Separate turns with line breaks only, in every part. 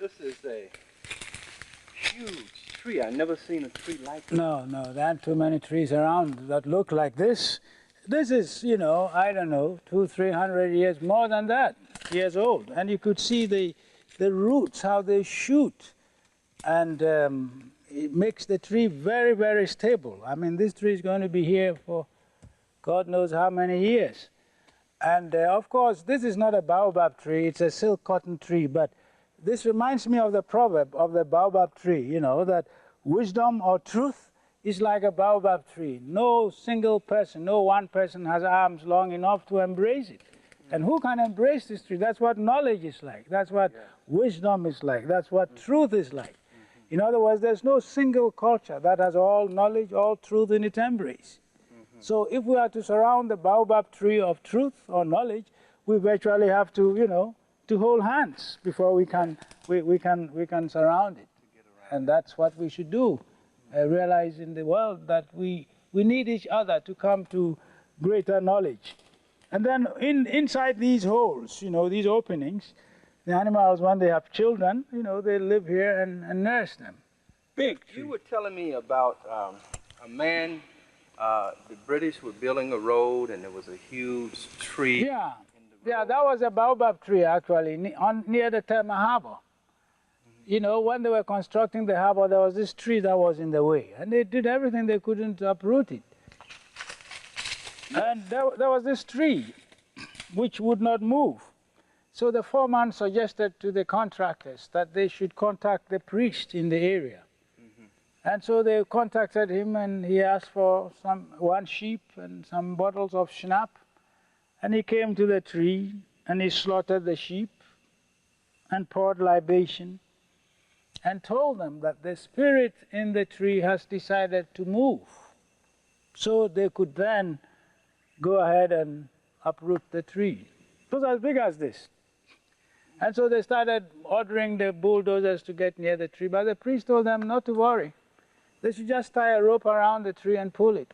This is a huge tree. I've never seen a tree like this.
No, no, there aren't too many trees around that look like this. This is, you know, I don't know, 200-300 years, more than that, years old. And you could see the roots, how they shoot. And it makes the tree very, very stable. I mean, this tree is going to be here for God knows how many years. And of course, this is not a baobab tree, it's a silk cotton tree. But this reminds me of the proverb of the baobab tree, you know, that wisdom or truth is like a baobab tree. No single person, no one person has arms long enough to embrace it. And who can embrace this tree? That's what knowledge is like. That's what wisdom is like. That's what truth is like. In other words, there's no single culture that has all knowledge, all truth in its embrace. So if we are to surround the baobab tree of truth or knowledge, we virtually have to, you know, to hold hands before we can surround it. And that's what we should do. Realize in the world that we need each other to come to greater knowledge. And then inside these holes, you know, these openings, the animals, when they have children, you know, they live here and nurse them. Big tree.
You were telling me about a man, the British were building a road and there was a huge tree.
Yeah, yeah, that was a baobab tree actually, near the Tema Harbor. You know, when they were constructing the harbor, there was this tree that was in the way, and they did everything they couldn't uproot it. And there was this tree which would not move. So the foreman suggested to the contractors that they should contact the priest in the area. And so they contacted him, and he asked for one sheep and some bottles of schnapp. And he came to the tree, and he slaughtered the sheep and poured libation, and told them that the spirit in the tree has decided to move. So they could then go ahead and uproot the tree. It was as big as this. And so they started ordering the bulldozers to get near the tree, but the priest told them not to worry. They should just tie a rope around the tree and pull it.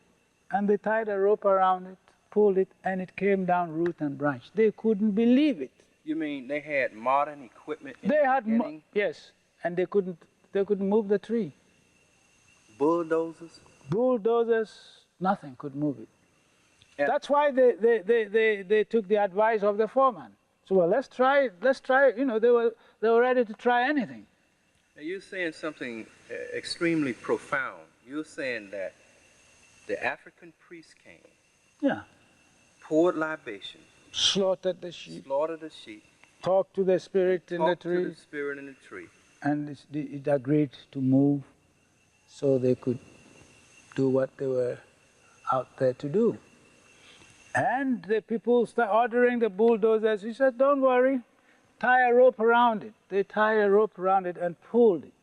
And they tied a rope around it, pulled it, and it came down root and branch. They couldn't believe it.
You mean they had modern equipment in the beginning?
Yes. And they couldn't move the tree.
Bulldozers?
Bulldozers, nothing could move it. Yeah. That's why they took the advice of the foreman. So well, let's try, you know, they were ready to try anything.
Now you're saying something extremely profound. You're saying that the African priest came.
Yeah.
Poured libation.
Slaughtered the sheep.
Talked
to the spirit in the tree. And it agreed to move so they could do what they were out there to do. And the people started ordering the bulldozers. He said, don't worry, tie a rope around it. They tied a rope around it and pulled it.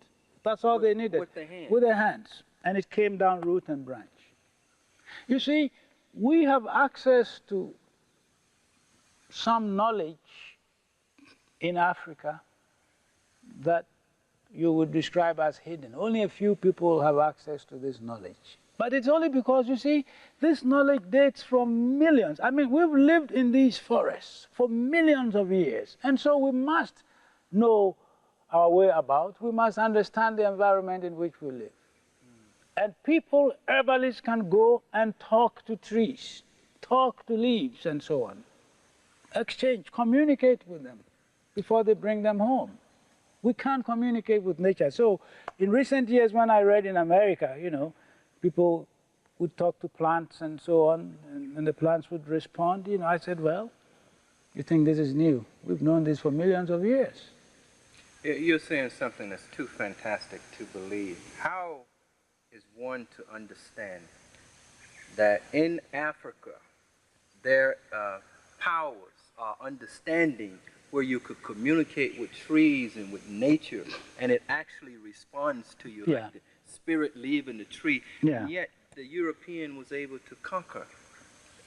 That's all they needed.
With their hands?
With their hands. And it came down root and branch. You see, we have access to some knowledge in Africa that you would describe as hidden. Only a few people have access to this knowledge. But it's only because, you see, this knowledge dates from millions. I mean, we've lived in these forests for millions of years. And so we must know our way about. We must understand the environment in which we live. And people, herbalists, can go and talk to trees, talk to leaves and so on. Exchange, communicate with them before they bring them home. We can't communicate with nature. So in recent years when I read in America, you know, people would talk to plants and so on, and the plants would respond. You know, I said, well, you think this is new? We've known this for millions of years.
You're saying something that's too fantastic to believe. How is one to understand that in Africa there are powers, understanding where you could communicate with trees and with nature, and it actually responds to you, like the spirit leaving the tree, and yet the European was able to conquer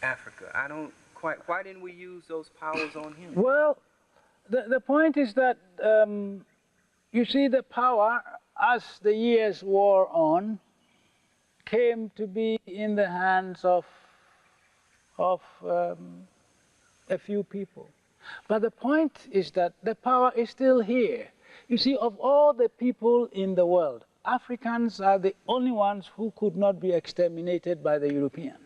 Africa. I don't quite, why didn't we use those powers on him?
Well, the point is that, you see, the power, as the years wore on, came to be in the hands of a few people. But the point is that the power is still here. You see, of all the people in the world, Africans are the only ones who could not be exterminated by the Europeans.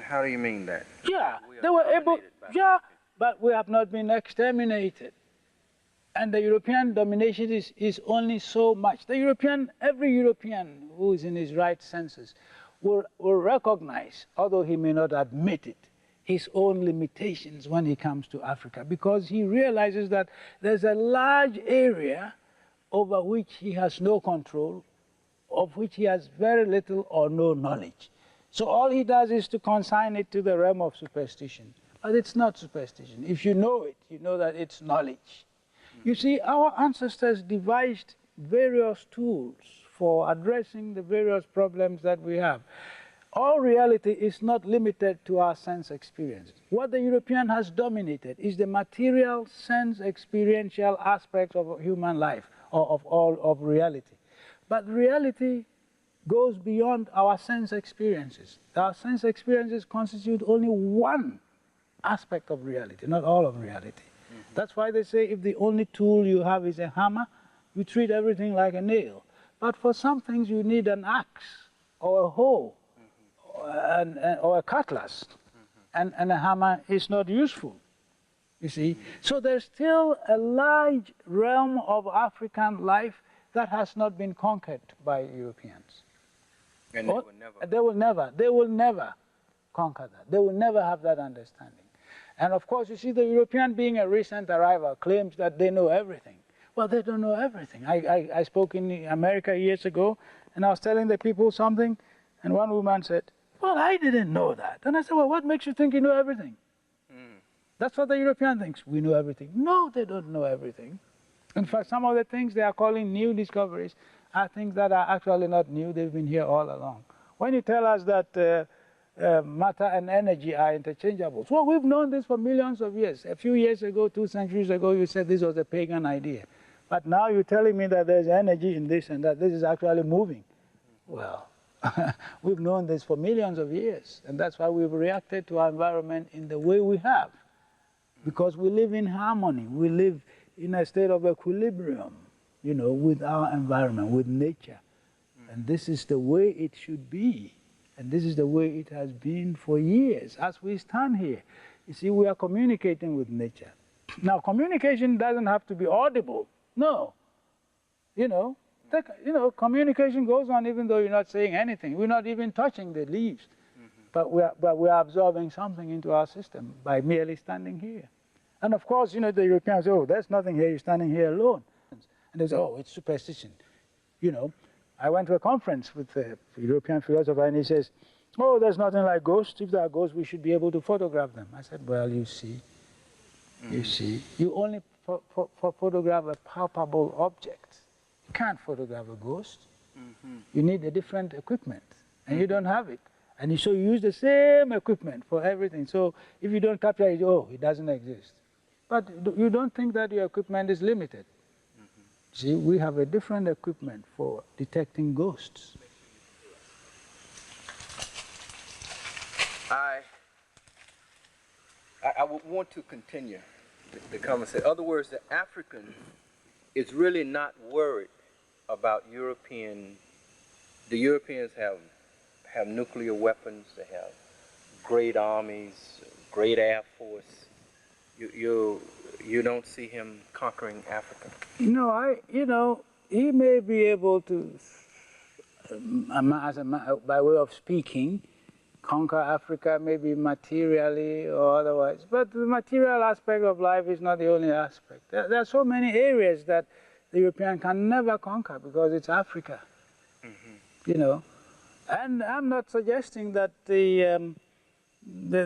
How do you mean that?
Yeah, they were able, yeah, but we have not been exterminated. And the European domination is only so much. Every European who is in his right senses will recognize, although he may not admit it, his own limitations when he comes to Africa, because he realizes that there's a large area over which he has no control, of which he has very little or no knowledge. So all he does is to consign it to the realm of superstition. But it's not superstition. If you know it, you know that it's knowledge. You see, our ancestors devised various tools for addressing the various problems that we have. All reality is not limited to our sense experience. What the European has dominated is the material, sense experiential aspects of human life, or of all of reality. But reality goes beyond our sense experiences. Our sense experiences constitute only one aspect of reality, not all of reality. That's why they say if the only tool you have is a hammer, you treat everything like a nail. But for some things you need an axe or a hoe or a cutlass, and a hammer is not useful, you see. So there's still a large realm of African life that has not been conquered by Europeans.
And
they will never conquer that. They will never have that understanding. And of course, you see, the European, being a recent arrival, claims that they know everything. Well, they don't know everything. I spoke in America years ago, and I was telling the people something, and one woman said, well, I didn't know that. And I said, well, what makes you think you know everything? That's what the European thinks. We know everything. No, they don't know everything. In fact, some of the things they are calling new discoveries are things that are actually not new. They've been here all along. When you tell us that matter and energy are interchangeable. Well, we've known this for millions of years. A few years ago, 2 centuries ago, you said this was a pagan idea. But now you're telling me that there's energy in this and that this is actually moving. Well, we've known this for millions of years. And that's why we've reacted to our environment in the way we have. Because we live in harmony. We live in a state of equilibrium, you know, with our environment, with nature. And this is the way it should be. And this is the way it has been for years as we stand here. You see, we are communicating with nature. Now, communication doesn't have to be audible. No. You know, communication goes on even though you're not saying anything. We're not even touching the leaves. But we are absorbing something into our system by merely standing here. And of course, you know, the Europeans say, oh, there's nothing here, you're standing here alone. And they say, oh, it's superstition. You know, I went to a conference with a European philosopher, and he says, oh, there's nothing like ghosts. If there are ghosts, we should be able to photograph them. I said, well, you see, you only photograph a palpable object. You can't photograph a ghost. You need a different equipment, and you don't have it. And so you use the same equipment for everything. So if you don't capture it, oh, it doesn't exist. But you don't think that your equipment is limited. See, we have a different equipment for detecting ghosts.
I would want to continue the conversation. In other words, the African is really not worried about European. The Europeans have nuclear weapons. They have great armies, great air force. You don't see him conquering Africa.
No, he may be able to, by way of speaking, conquer Africa, maybe materially or otherwise. But the material aspect of life is not the only aspect. There are so many areas that the European can never conquer because it's Africa. You know, and I'm not suggesting that the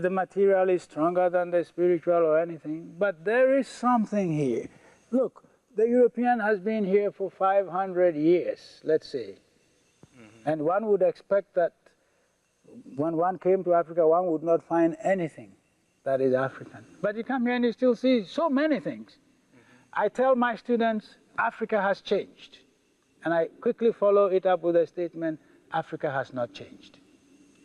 material is stronger than the spiritual or anything, but there is something here. Look, the European has been here for 500 years, let's say. And one would expect that when one came to Africa, one would not find anything that is African. But you come here and you still see so many things. I tell my students, Africa has changed. And I quickly follow it up with a statement, Africa has not changed.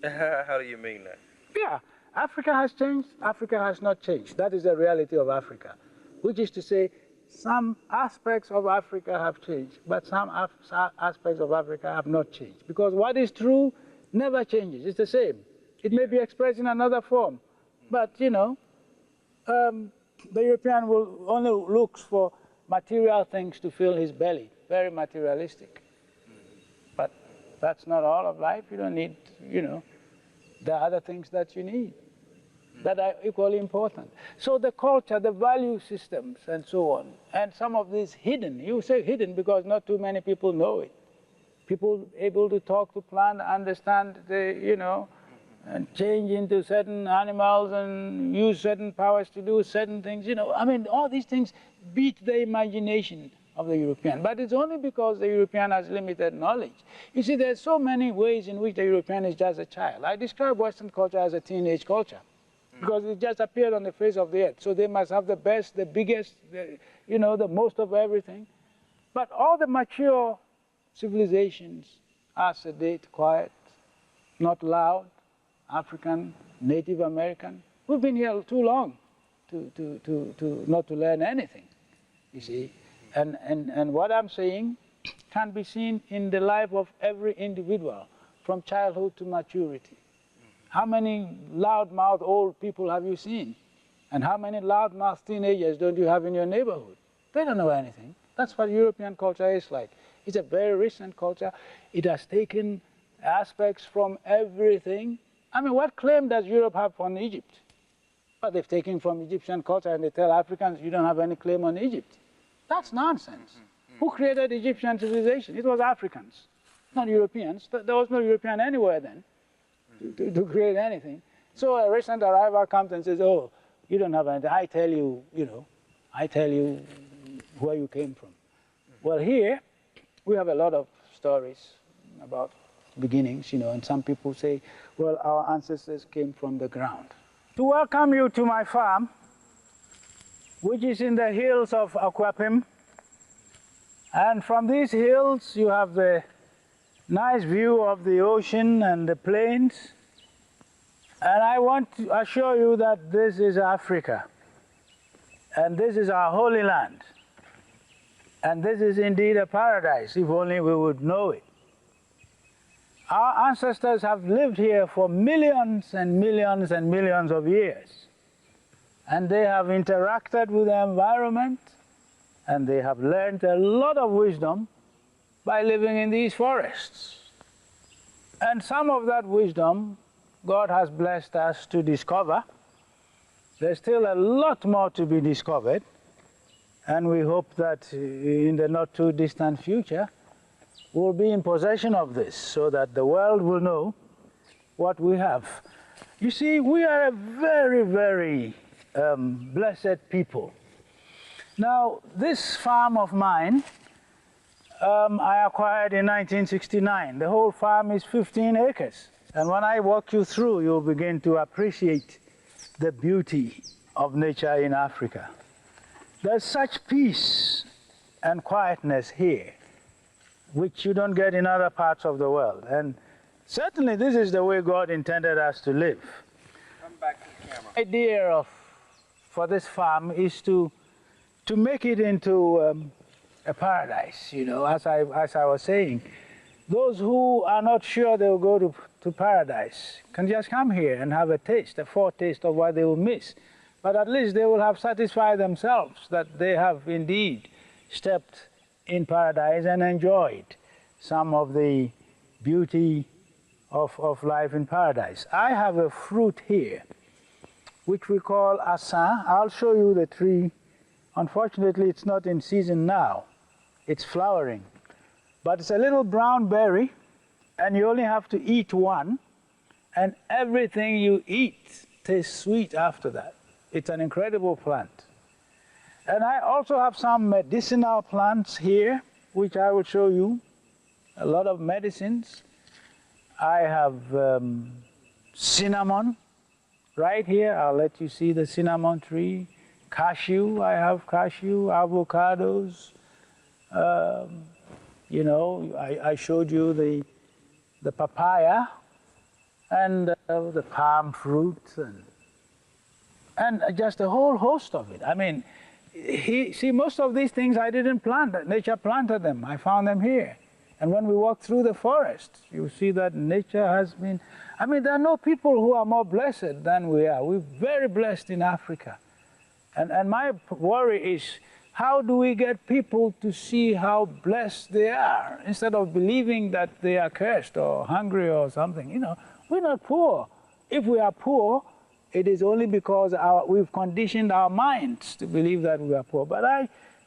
How do you mean that?
Yeah, Africa has changed, Africa has not changed. That is the reality of Africa, which is to say, some aspects of Africa have changed, but some aspects of Africa have not changed. Because what is true never changes. It's the same. It may be expressed in another form. But, you know, the European will only looks for material things to fill his belly. Very materialistic. But that's not all of life. You don't need, you know, there are other things that you need that are equally important. So the culture, the value systems, and so on, and some of these hidden, you say hidden because not too many people know it. People able to talk to plant, understand the, you know, and change into certain animals and use certain powers to do certain things, you know. I mean, all these things beat the imagination of the European. But it's only because the European has limited knowledge. You see, there's so many ways in which the European is just a child. I describe Western culture as a teenage culture, because it just appeared on the face of the earth. So they must have the best, the biggest, you know, the most of everything. But all the mature civilizations are sedate, quiet, not loud, African, Native American. We've been here too long to not to learn anything, you see. And what I'm saying can be seen in the life of every individual, from childhood to maturity. How many loudmouth old people have you seen? And how many loudmouth teenagers don't you have in your neighborhood? They don't know anything. That's what European culture is like. It's a very recent culture. It has taken aspects from everything. I mean, what claim does Europe have on Egypt? Well, they've taken from Egyptian culture and they tell Africans, you don't have any claim on Egypt. That's nonsense. Who created Egyptian civilization? It was Africans, not Europeans. There was no European anywhere then to create anything. So a recent arrival comes and says, oh, you don't have anything. I tell you, you know, I tell you where you came from. Well, here we have a lot of stories about beginnings, you know, and some people say, well, our ancestors came from the ground. To welcome you to my farm, which is in the hills of Akwapim. And from these hills, you have the nice view of the ocean and the plains. And I want to assure you that this is Africa. And this is our holy land. And this is indeed a paradise, if only we would know it. Our ancestors have lived here for millions and millions and millions of years. And they have interacted with the environment, and they have learned a lot of wisdom by living in these forests. And some of that wisdom God has blessed us to discover. There's still a lot more to be discovered, and we hope that in the not too distant future we'll be in possession of this so that the world will know what we have. You see, we are a very, very blessed people. Now, this farm of mine, I acquired in 1969. The whole farm is 15 acres. And when I walk you through, you'll begin to appreciate the beauty of nature in Africa. There's such peace and quietness here, which you don't get in other parts of the world. And certainly this is the way God intended us to live.
Come back to the camera.
The idea for this farm is to make it into a paradise, you know, as I was saying. Those who are not sure they'll go to paradise can just come here and have a taste, a foretaste of what they will miss. But at least they will have satisfied themselves that they have indeed stepped in paradise and enjoyed some of the beauty of life in paradise. I have a fruit here, which we call asan. I'll show you the tree. Unfortunately, it's not in season now. It's flowering. But it's a little brown berry, and you only have to eat one, and everything you eat tastes sweet after that. It's an incredible plant. And I also have some medicinal plants here, which I will show you. A lot of medicines. I have cinnamon right here. I'll let you see the cinnamon tree. Cashew, I have cashew, avocados. You know, I showed you the papaya and the palm fruit and just a whole host of it. I mean, see, most of these things I didn't plant. Nature planted them. I found them here. And when we walk through the forest, you see that nature has been... I mean, there are no people who are more blessed than we are. We're very blessed in Africa. And my worry is, how do we get people to see how blessed they are, instead of believing that they are cursed or hungry or something? You know, we're not poor. If we are poor, it is only because we've conditioned our minds to believe that we are poor. But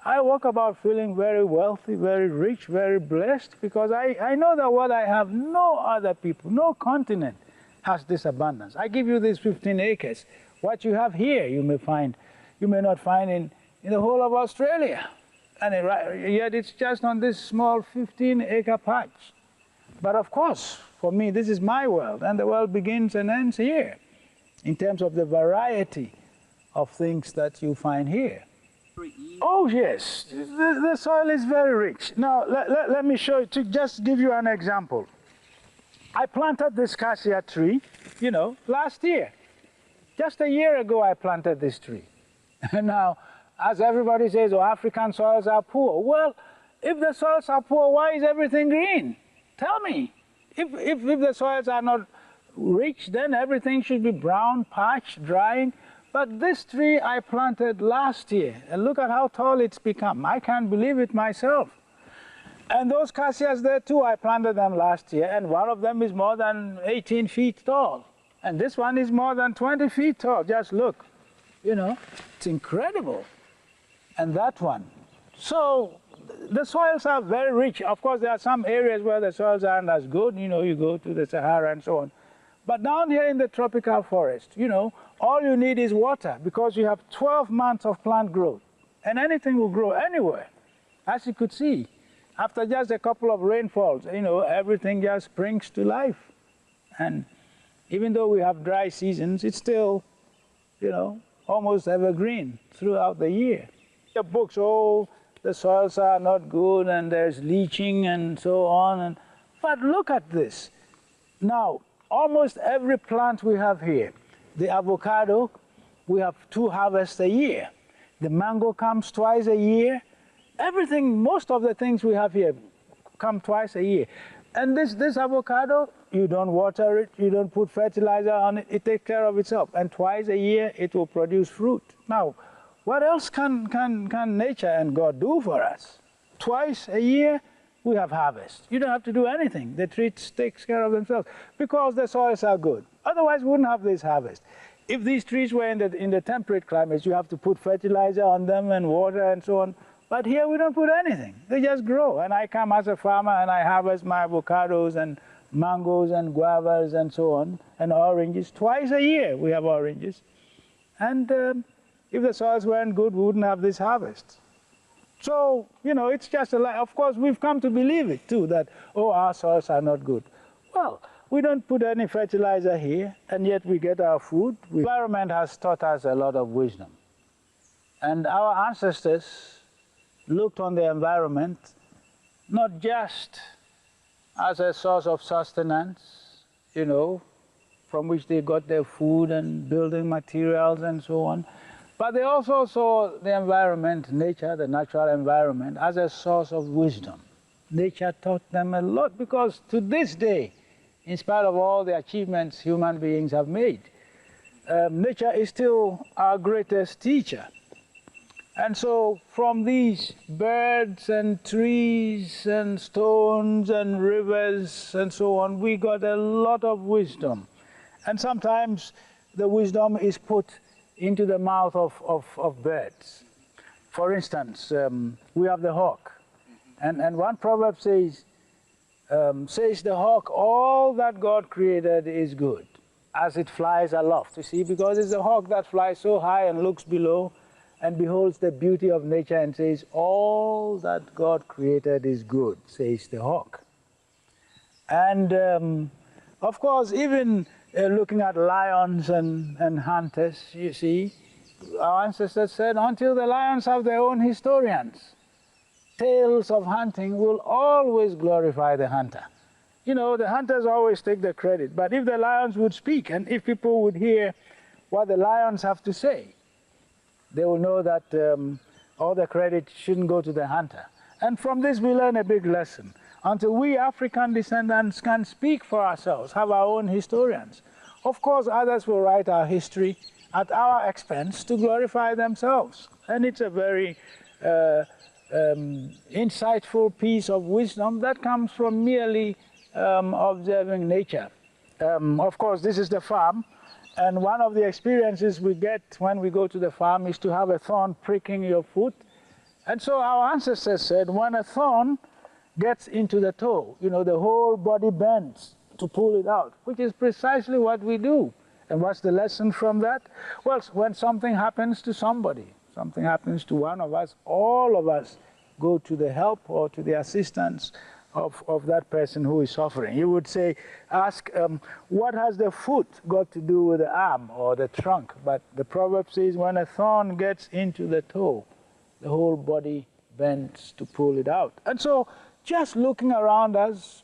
I walk about feeling very wealthy, very rich, very blessed, because I know that what I have, no other people, no continent has this abundance. I give you these 15 acres. What you have here, you may not find in the whole of Australia. And yet it's just on this small 15-acre patch. But of course, for me, this is my world, and the world begins and ends here, in terms of the variety of things that you find here. Oh yes, the soil is very rich. Now, let me show you, to just give you an example. I planted this cassia tree, you know, last year. Just a year ago I planted this tree. And now, as everybody says, oh, African soils are poor. Well, if the soils are poor, why is everything green? Tell me. If the soils are not rich, then everything should be brown, parched, drying. But this tree I planted last year, and look at how tall it's become. I can't believe it myself. And those cassias there too, I planted them last year, and one of them is more than 18 feet tall. And this one is more than 20 feet tall. Just look, you know, it's incredible. And that one. So the soils are very rich. Of course, there are some areas where the soils aren't as good. You know, you go to the Sahara and so on. But down here in the tropical forest, you know, all you need is water, because you have 12 months of plant growth. And anything will grow anywhere. As you could see, after just a couple of rainfalls, you know, everything just springs to life. And even though we have dry seasons, it's still, you know, almost evergreen throughout the year. The books, oh, the soils are not good and there's leaching and so on. But look at this. Now, almost every plant we have here, the avocado, we have 2 harvests a year. The mango comes twice a year. Everything, most of the things we have here come twice a year. And this avocado, you don't water it, you don't put fertilizer on it, it takes care of itself. And twice a year, it will produce fruit. Now, what else can nature and God do for us? Twice a year, we have harvest. You don't have to do anything. The trees take care of themselves because the soils are good. Otherwise, we wouldn't have this harvest. If these trees were in the temperate climates, you have to put fertilizer on them and water and so on. But here we don't put anything. They just grow. And I come as a farmer and I harvest my avocados and mangoes and guavas and so on, and oranges. Twice a year we have oranges. And if the soils weren't good, we wouldn't have this harvest. So, you know, it's just a lie. Of course, we've come to believe it too, that, oh, our soils are not good. Well, we don't put any fertilizer here, and yet we get our food. The environment has taught us a lot of wisdom. And our ancestors looked on the environment not just as a source of sustenance, you know, from which they got their food and building materials and so on, but they also saw the environment, nature, the natural environment, as a source of wisdom. Nature taught them a lot, because to this day, in spite of all the achievements human beings have made, nature is still our greatest teacher. And so from these birds and trees and stones and rivers and so on, we got a lot of wisdom. And sometimes the wisdom is put into the mouth of birds. For instance, we have the hawk. And one proverb says the hawk, all that God created is good, as it flies aloft. You see, because it's a hawk that flies so high and looks below, and beholds the beauty of nature and says, all that God created is good, says the hawk. And of course, even looking at lions and hunters, you see, our ancestors said, until the lions have their own historians, tales of hunting will always glorify the hunter. You know, the hunters always take the credit, but if the lions would speak, and if people would hear what the lions have to say, they will know that all the credit shouldn't go to the hunter. And from this we learn a big lesson. Until we African descendants can speak for ourselves, have our own historians, of course others will write our history at our expense to glorify themselves. And it's a very insightful piece of wisdom that comes from merely observing nature. Of course, this is the farm, and one of the experiences we get when we go to the farm is to have a thorn pricking your foot. And so our ancestors said, when a thorn gets into the toe, you know, the whole body bends to pull it out, which is precisely what we do. And what's the lesson from that? Well, when something happens to somebody, something happens to one of us, all of us go to the help or to the assistance of that person who is suffering. You would say, ask, what has the foot got to do with the arm or the trunk? But the proverb says, when a thorn gets into the toe, the whole body bends to pull it out. And so, just looking around us,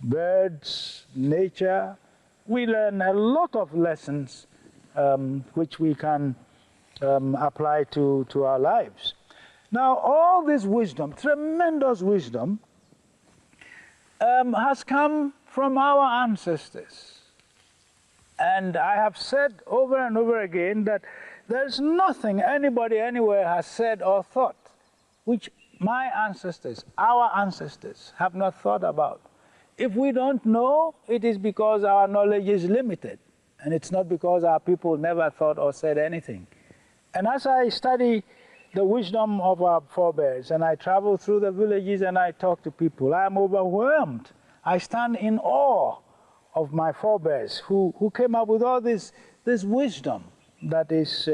birds, nature, we learn a lot of lessons which we can apply to our lives. Now, all this wisdom, tremendous wisdom, has come from our ancestors. And I have said over and over again that there's nothing anybody anywhere has said or thought which my ancestors, our ancestors, have not thought about. If we don't know, it is because our knowledge is limited, and it's not because our people never thought or said anything. And as I study the wisdom of our forebears, and I travel through the villages and I talk to people, I am overwhelmed. I stand in awe of my forebears who came up with all this wisdom that is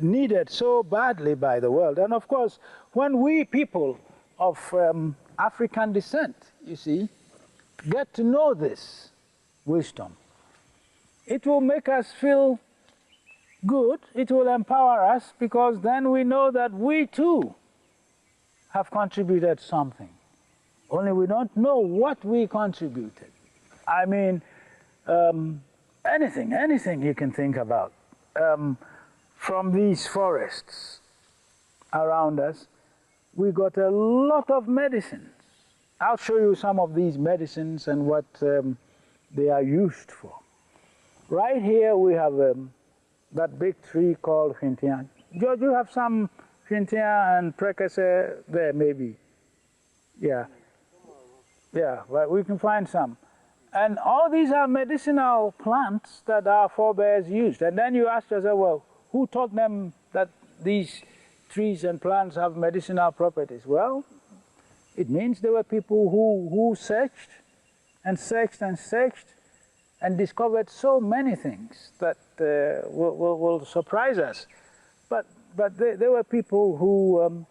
needed so badly by the world. And of course, when we people of African descent, you see, get to know this wisdom, it will make us feel good, it will empower us, because then we know that we too have contributed something. Only we don't know what we contributed. I mean, anything you can think about. From these forests around us, we got a lot of medicines. I'll show you some of these medicines and what they are used for. Right here we have that big tree called Fintia. George, you have some Fintia and Precursor there, maybe? Yeah. Yeah, well, we can find some. And all these are medicinal plants that our forebears used. And then you ask yourself, well, who taught them that these trees and plants have medicinal properties? Well, it means there were people who searched and searched and searched and discovered so many things that will surprise us. But there were people who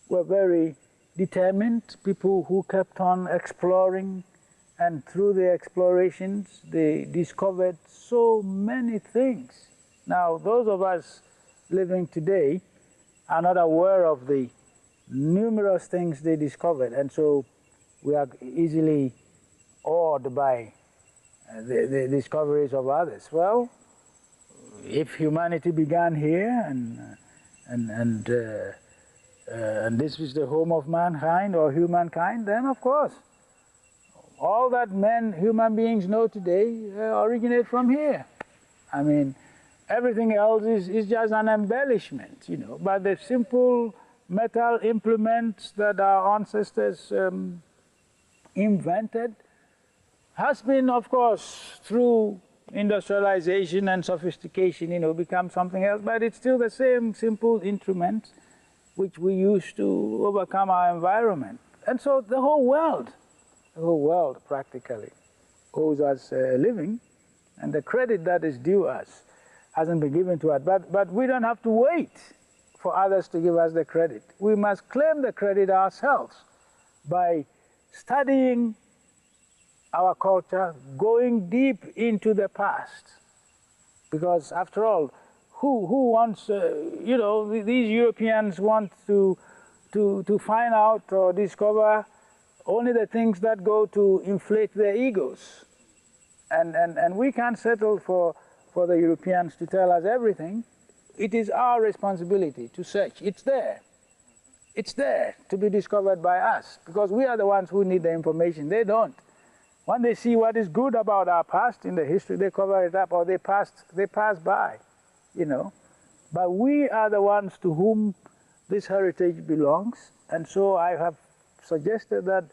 were very determined, people who kept on exploring, and through the explorations they discovered so many things. Now, those of us living today are not aware of the numerous things they discovered, and so we are easily awed by the discoveries of others. Well, if humanity began here and this is the home of mankind or humankind, then of course all that human beings know today originate from here. I mean, everything else is just an embellishment, you know. But the simple metal implements that our ancestors invented has been, of course, through industrialization and sophistication, you know, become something else. But it's still the same simple instruments which we use to overcome our environment. And so the whole world practically owes us a living, and the credit that is due us hasn't been given to us. But we don't have to wait for others to give us the credit. We must claim the credit ourselves by studying our culture, going deep into the past. Because after all, who wants, you know, these Europeans want to find out or discover only the things that go to inflate their egos. And we can't settle for the Europeans to tell us everything. it is our responsibility to search. It's there. It's there to be discovered by us, because we are the ones who need the information. They don't. When they see what is good about our past in the history, they cover it up, or they pass by, you know. But we are the ones to whom this heritage belongs, and so I have suggested that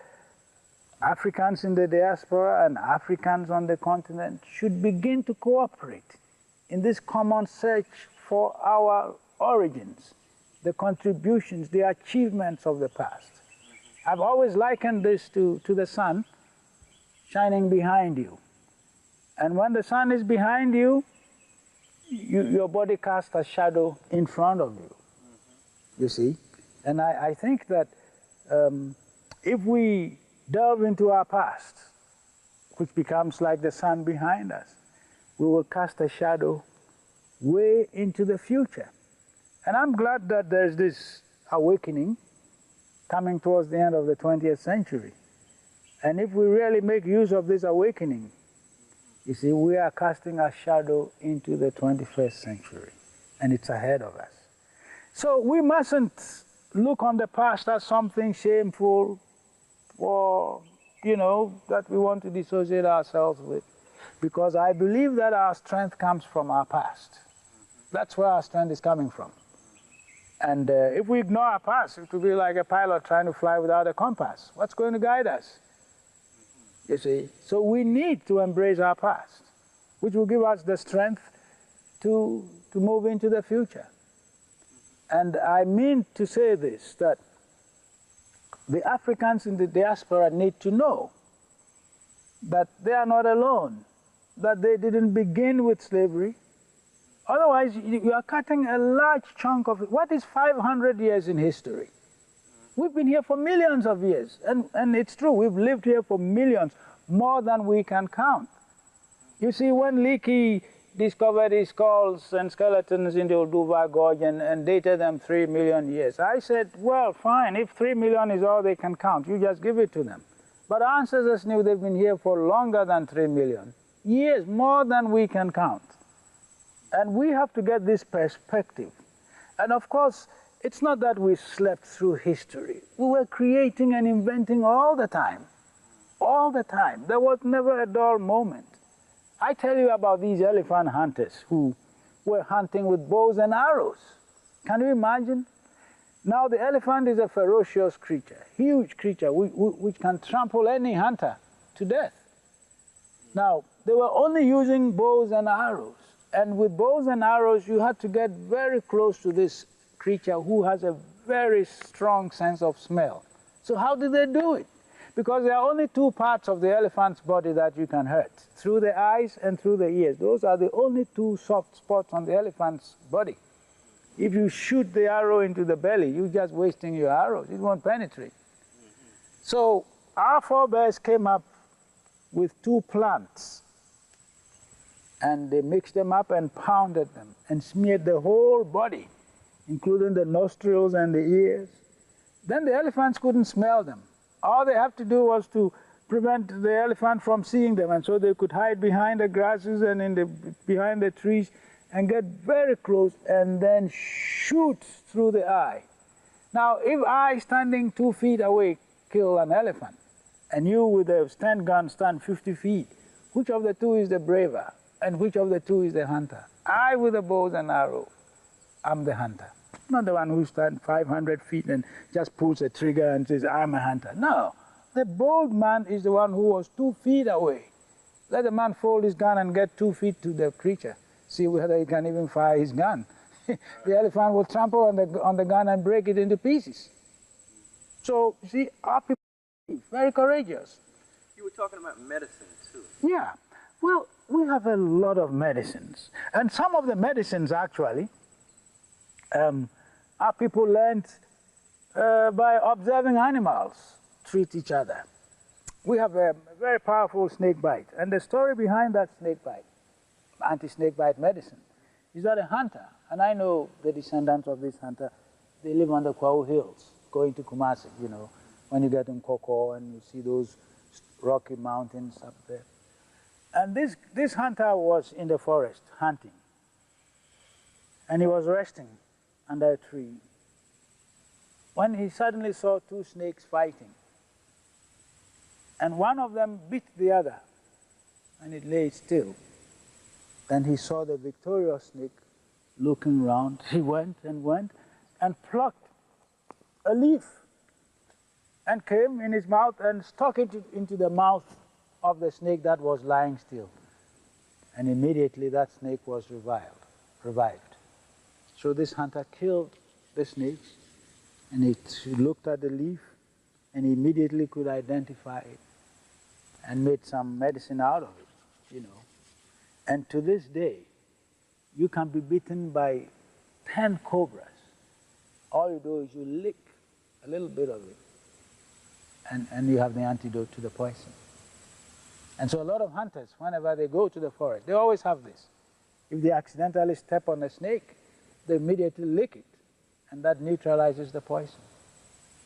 Africans in the diaspora and Africans on the continent should begin to cooperate in this common search for our origins, the contributions, the achievements of the past. I've always likened this to the sun shining behind you. And when the sun is behind you, your body casts a shadow in front of you, you see. And I think that if we delve into our past, which becomes like the sun behind us, we will cast a shadow way into the future. And I'm glad that there's this awakening coming towards the end of the 20th century. And if we really make use of this awakening, you see, we are casting a shadow into the 21st century, and it's ahead of us. So we mustn't look on the past as something shameful or, you know, that we want to dissociate ourselves with, because I believe that our strength comes from our past. That's where our strength is coming from. And if we ignore our past, it will be like a pilot trying to fly without a compass. What's going to guide us? You see? So we need to embrace our past, which will give us the strength to move into the future. And I mean to say this, that the Africans in the diaspora need to know that they are not alone, that they didn't begin with slavery. Otherwise, you are cutting a large chunk of it. What is 500 years in history? We've been here for millions of years, and it's true, we've lived here for millions, more than we can count. You see, when Leakey discovered his skulls and skeletons in the Olduvai Gorge and dated them 3 million years, I said, well, fine, if 3 million is all they can count, you just give it to them. But our ancestors knew they've been here for longer than 3 million years, more than we can count. And we have to get this perspective. And of course, it's not that we slept through history. We were creating and inventing all the time. All the time. There was never a dull moment. I tell you about these elephant hunters who were hunting with bows and arrows. Can you imagine? Now the elephant is a ferocious creature, huge creature, which can trample any hunter to death. Now, they were only using bows and arrows. And with bows and arrows, you had to get very close to this creature who has a very strong sense of smell. So how did they do it? Because there are only two parts of the elephant's body that you can hurt, through the eyes and through the ears. Those are the only two soft spots on the elephant's body. If you shoot the arrow into the belly, you're just wasting your arrows. It won't penetrate. So our forebears came up with two plants, and they mixed them up and pounded them and smeared the whole body, including the nostrils and the ears. Then the elephants couldn't smell them. All they have to do was to prevent the elephant from seeing them, and so they could hide behind the grasses and behind the trees and get very close and then shoot through the eye. Now, if I, standing 2 feet away, kill an elephant, and you with a stand gun stand 50 feet, which of the two is the braver? And which of the two is the hunter? I with a bow and arrow, I'm the hunter. Not the one who stands 500 feet and just pulls a trigger and says, I'm a hunter. No, the bold man is the one who was 2 feet away. Let the man fold his gun and get 2 feet to the creature. See whether he can even fire his gun. The elephant will trample on the gun and break it into pieces. So, see, our people are very courageous.
You were talking about medicine, too.
Yeah. Well, we have a lot of medicines. And some of the medicines, actually, our people learned by observing animals treat each other. We have a very powerful snake bite. And the story behind that snake bite, anti-snake bite medicine, is that a hunter, and I know the descendants of this hunter, they live on the Kwao Hills, going to Kumasi, you know, when you get in Koko and you see those rocky mountains up there. And this hunter was in the forest hunting. and he was resting under a tree when he suddenly saw two snakes fighting. And one of them bit the other, and it lay still. Then he saw the victorious snake looking round. He went and plucked a leaf and came in his mouth and stuck it into the mouth of the snake that was lying still. And immediately that snake was revived. So this hunter killed the snakes, and he looked at the leaf, and he immediately could identify it and made some medicine out of it, you know. And to this day, you can be bitten by 10 cobras. All you do is you lick a little bit of it, and you have the antidote to the poison. And so a lot of hunters, whenever they go to the forest, they always have this. If they accidentally step on a snake, they immediately lick it, and that neutralizes the poison.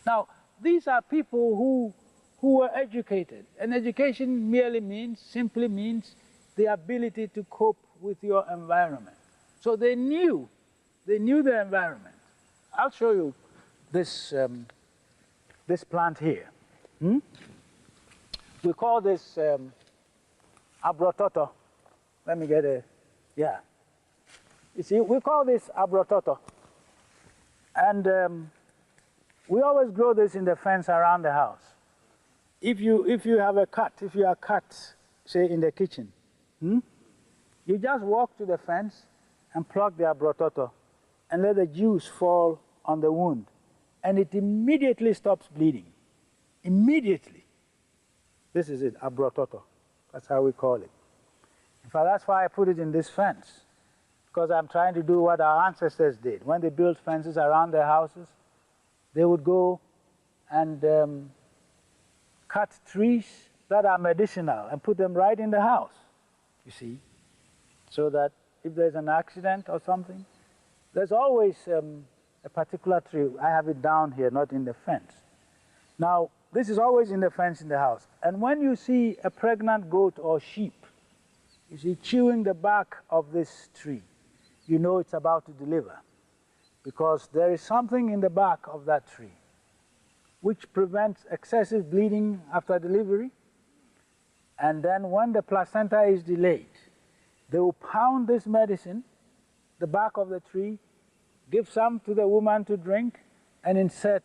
Now, these are people who were educated, and education simply means the ability to cope with your environment. So they knew the environment. I'll show you this, this plant here. We call this abrototo. Let me get a, yeah. You see, we call this abrototo. And we always grow this in the fence around the house. If you have a cat, if you are a cat, say in the kitchen, you just walk to the fence and pluck the abrototo and let the juice fall on the wound, and it immediately stops bleeding. Immediately. This is it, abrototo. That's how we call it. In fact, that's why I put it in this fence, because I'm trying to do what our ancestors did. When they built fences around their houses, they would go and cut trees that are medicinal and put them right in the house, you see, so that if there's an accident or something, there's always a particular tree. I have it down here, not in the fence. Now, this is always in the fence in the house. And when you see a pregnant goat or sheep, you see, chewing the bark of this tree, you know it's about to deliver, because there is something in the bark of that tree which prevents excessive bleeding after delivery. And then when the placenta is delayed, they will pound this medicine, the bark of the tree, give some to the woman to drink, and insert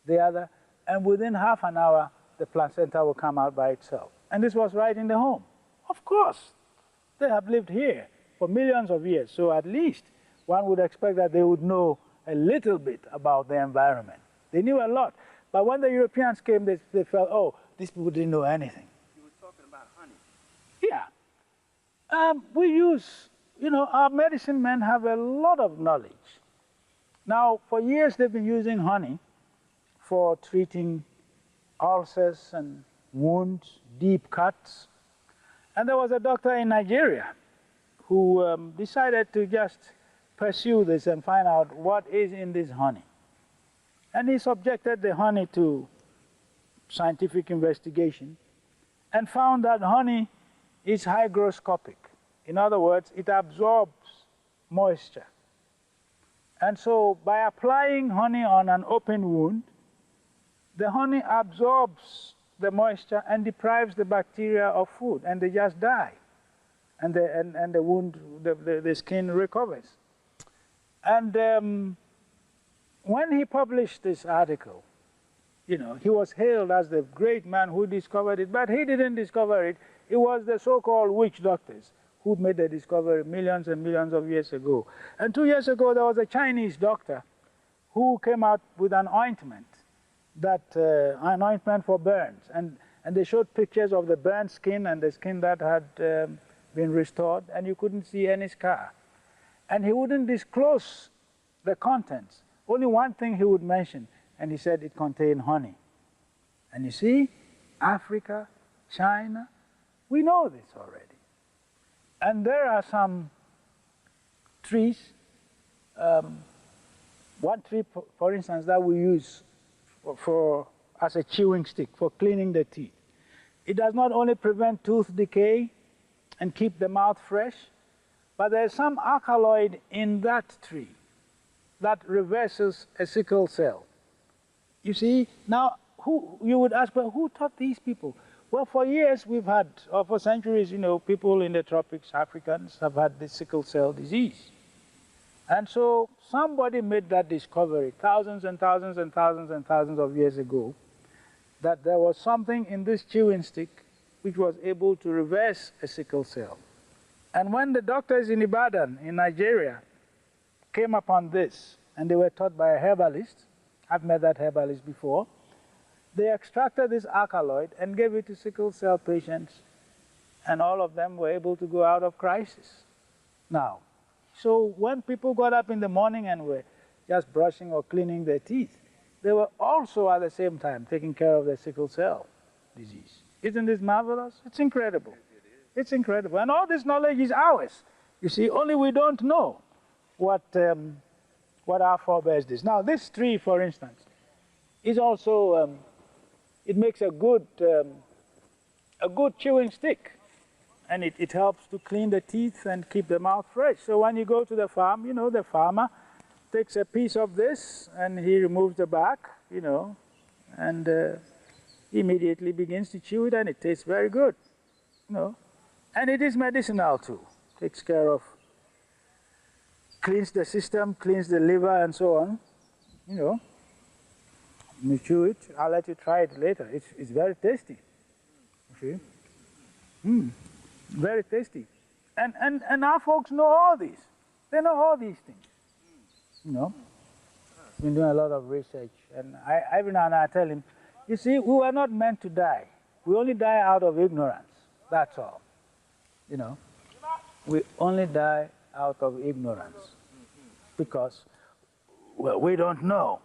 the other, and within half an hour, the placenta will come out by itself. And this was right in the home. Of course, they have lived here for millions of years, so at least one would expect that they would know a little bit about the environment. They knew a lot. But when the Europeans came, they felt, oh, these people didn't know anything.
You were talking about honey.
Yeah. We use, you know, our medicine men have a lot of knowledge. Now, for years they've been using honey for treating ulcers and wounds, deep cuts. And there was a doctor in Nigeria who decided to just pursue this and find out what is in this honey. And he subjected the honey to scientific investigation and found that honey is hygroscopic. In other words, it absorbs moisture. And so by applying honey on an open wound, the honey absorbs the moisture and deprives the bacteria of food, and they just die. And the wound, the skin recovers. And when he published this article, you know, he was hailed as the great man who discovered it, but he didn't discover it. It was the so-called witch doctors who made the discovery millions and millions of years ago. And 2 years ago, there was a Chinese doctor who came out with an ointment, an ointment for burns. And they showed pictures of the burned skin and the skin that had been restored, and you couldn't see any scar. And he wouldn't disclose the contents. Only one thing he would mention, and he said it contained honey. And you see, Africa, China, we know this already. And there are some trees, one tree, for instance, that we use as a chewing stick for cleaning the teeth. It does not only prevent tooth decay and keep the mouth fresh, But there's some alkaloid in that tree that reverses a sickle cell. You see, now you would ask, well, who taught these people? Well, for years we've had, or for centuries, people in the tropics, Africans, have had this sickle cell disease. And so somebody made that discovery thousands and thousands and thousands and thousands of years ago, that there was something in this chewing stick which was able to reverse a sickle cell. And when the doctors in Ibadan, in Nigeria, came upon this, and they were taught by a herbalist, I've met that herbalist before, they extracted this alkaloid and gave it to sickle cell patients, and all of them were able to go out of crisis. Now, so when people got up in the morning and were just brushing or cleaning their teeth, they were also at the same time taking care of their sickle cell disease. Isn't this marvelous? It's incredible. It's incredible. And all this knowledge is ours. You see, only we don't know what our forebears did. Now, this tree, for instance, is also, it makes a good chewing stick. And it helps to clean the teeth and keep the mouth fresh. So when you go to the farm, the farmer takes a piece of this and he removes the back, and immediately begins to chew it, and it tastes very good, And it is medicinal too. Takes care of, cleans the system, cleans the liver and so on, You chew it, I'll let you try it later. It's very tasty, you see. Very tasty. And our folks know all these. They know all these things. Been doing a lot of research, and every now and then I tell him, you see, we were not meant to die. We only die out of ignorance. That's all. We only die out of ignorance because, well, we don't know.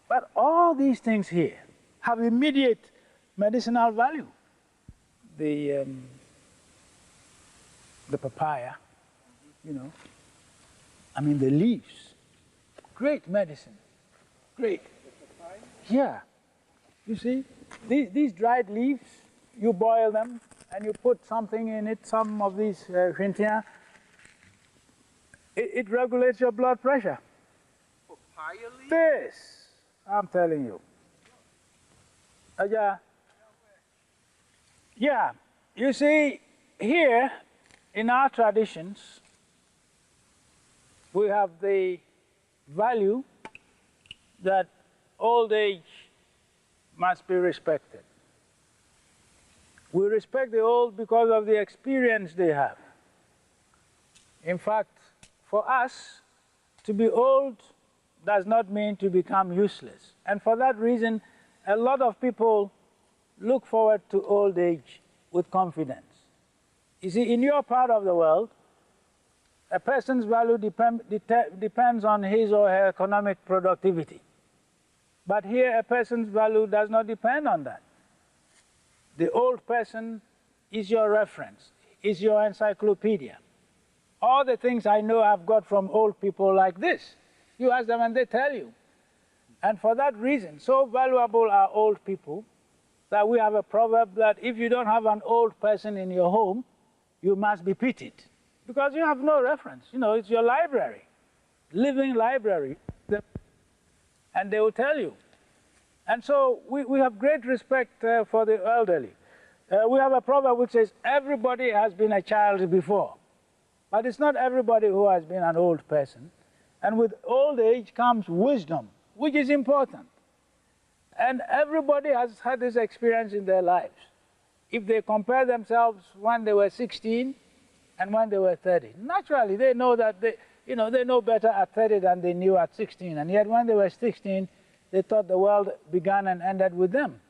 But all these things here have immediate medicinal value. The papaya, the leaves, great medicine, great. Yeah, you see, these dried leaves, you boil them and you put something in it, some of these shintia, it regulates your blood pressure.
Papaya leaf?
This, I'm telling you. Yeah, you see, here, in our traditions, we have the value that old age must be respected. We respect the old because of the experience they have. In fact, for us, to be old does not mean to become useless. And for that reason, a lot of people look forward to old age with confidence. You see, in your part of the world, a person's value depends on his or her economic productivity. But here, a person's value does not depend on that. The old person is your reference, is your encyclopedia. All the things I know I've got from old people like this. You ask them and they tell you. And for that reason, so valuable are old people that we have a proverb that if you don't have an old person in your home, you must be pitied. Because you have no reference. It's your library, living library. And they will tell you. And so we have great respect for the elderly. We have a proverb which says, everybody has been a child before. But it's not everybody who has been an old person. And with old age comes wisdom, which is important. And everybody has had this experience in their lives. If they compare themselves when they were 16 and when they were 30, naturally they know that they know better at 30 than they knew at 16. And yet when they were 16, they thought the world began and ended with them.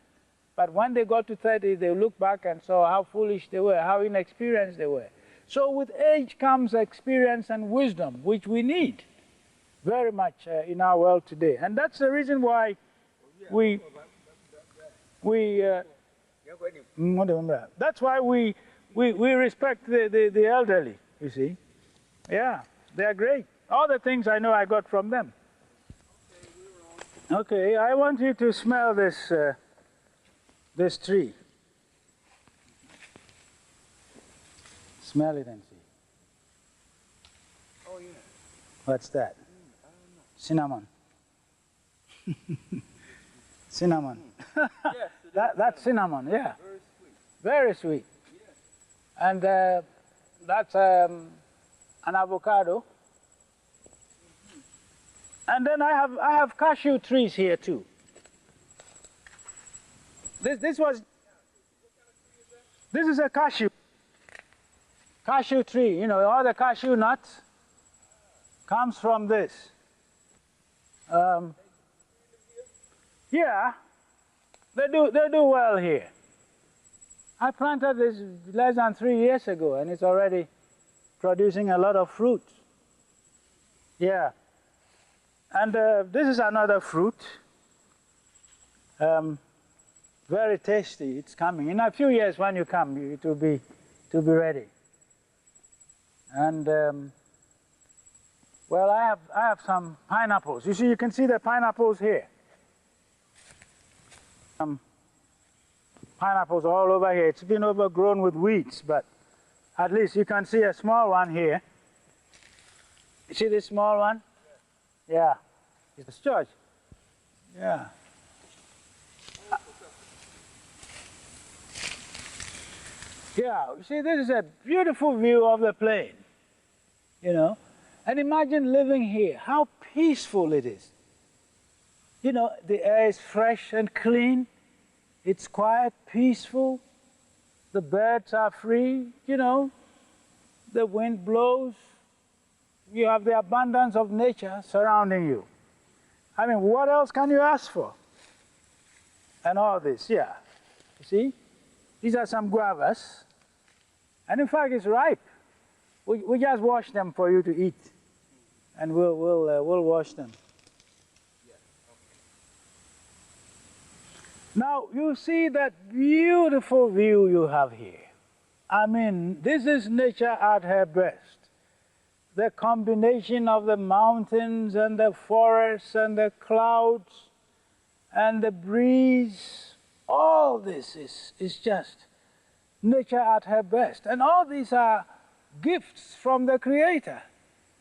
But when they got to 30, they looked back and saw how foolish they were, how inexperienced they were. So with age comes experience and wisdom, which we need very much in our world today. And that's the reason why that's why we respect the elderly, you see. Yeah, they're great. All the things I know I got from them. Okay, I want you to smell this, this tree. Smell it and see. What's that? Cinnamon. Cinnamon.
Yes,
That's cinnamon, yeah.
very sweet.
Very sweet.
Yes.
And that's an avocado. And then I have cashew trees here too. This is a cashew tree. You know, all the cashew nuts comes from this. Yeah, they do well here. I planted this less than 3 years ago, and it's already producing a lot of fruit. Yeah, and this is another fruit. Very tasty. It's coming in a few years. When you come, it will be ready. And well, I have some pineapples. You see, you can see the pineapples here. Pineapples all over here. It's been overgrown with weeds, but at least you can see a small one here. You see this small one? Yeah. It's George. Yeah. Yeah, you see, this is a beautiful view of the plain, you know. And imagine living here, how peaceful it is. You know, the air is fresh and clean. It's quiet, peaceful. The birds are free, you know. The wind blows. You have the abundance of nature surrounding you. I mean, what else can you ask for? And all this, yeah. You see? These are some guavas. And in fact, it's ripe. We just wash them for you to eat. And we'll wash them. Now, you see that beautiful view you have here. I mean, this is nature at her best. The combination of the mountains and the forests and the clouds and the breeze, all this is just nature at her best. And all these are gifts from the Creator.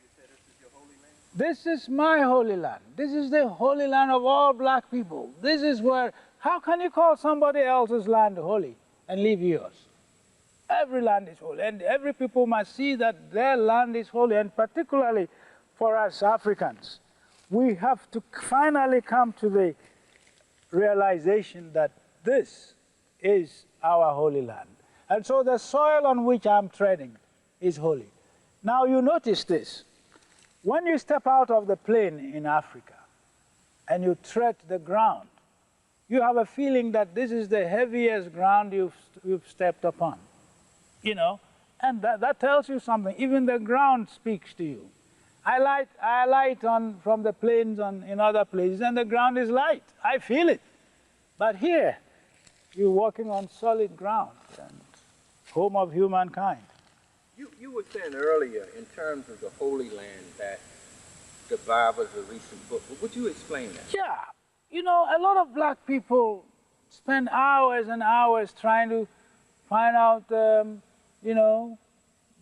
You said this is your holy land?
This is my holy land. This is the holy land of all black people. This is where, how can you call somebody else's land holy and leave yours? Every land is holy, and every people must see that their land is holy, and particularly for us Africans, we have to finally come to the realization that this is our holy land. And so the soil on which I'm treading is holy. Now you notice this. When you step out of the plain in Africa and you tread the ground, you have a feeling that this is the heaviest ground you've stepped upon. You know, and that tells you something. Even the ground speaks to you. I light from the plains in other places, and the ground is light. I feel it. But here, you're walking on solid ground, and home of humankind.
You were saying earlier, in terms of the Holy Land, that the Bible is a recent book. Would you explain that?
Yeah. You know, a lot of black people spend hours and hours trying to find out, you know,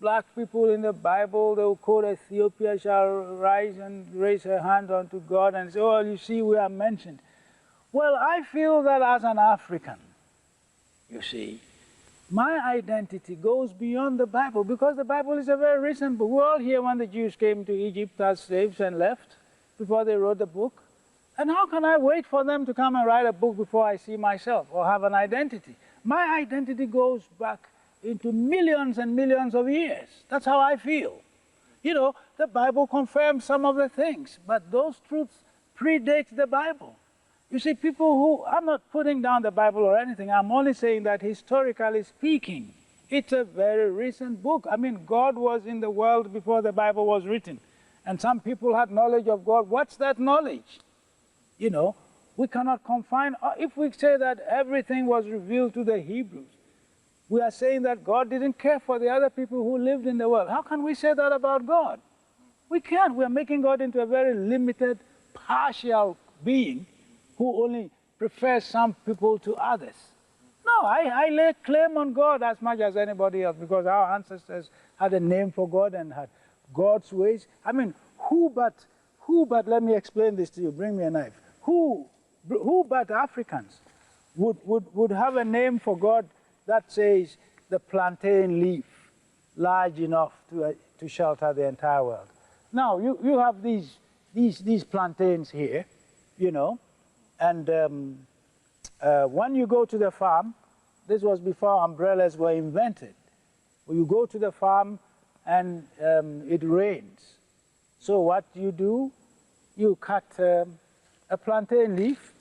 black people in the Bible. They will quote, Ethiopia shall rise and raise her hand unto God and say, oh, you see, we are mentioned. Well, I feel that as an African, you see, my identity goes beyond the Bible, because the Bible is a very recent book. We're all here when the Jews came to Egypt as slaves and left before they wrote the book. And how can I wait for them to come and write a book before I see myself or have an identity? My identity goes back into millions and millions of years. That's how I feel. You know, the Bible confirms some of the things, but those truths predate the Bible. You see, people who, I'm not putting down the Bible or anything, I'm only saying that historically speaking, it's a very recent book. I mean, God was in the world before the Bible was written. And some people had knowledge of God. What's that knowledge? You know, we cannot confine, if we say that everything was revealed to the Hebrews, we are saying that God didn't care for the other people who lived in the world. How can we say that about God? We can't. We are making God into a very limited, partial being who only prefers some people to others. No, I lay claim on God as much as anybody else, because our ancestors had a name for God and had God's ways. I mean, who but, let me explain this to you, bring me a knife. Who but Africans would have a name for God that says the plantain leaf, large enough to shelter the entire world? Now, you have these plantains here, you know, and when you go to the farm, this was before umbrellas were invented. When you go to the farm and it rains. So what do? You cut a plantain leaf.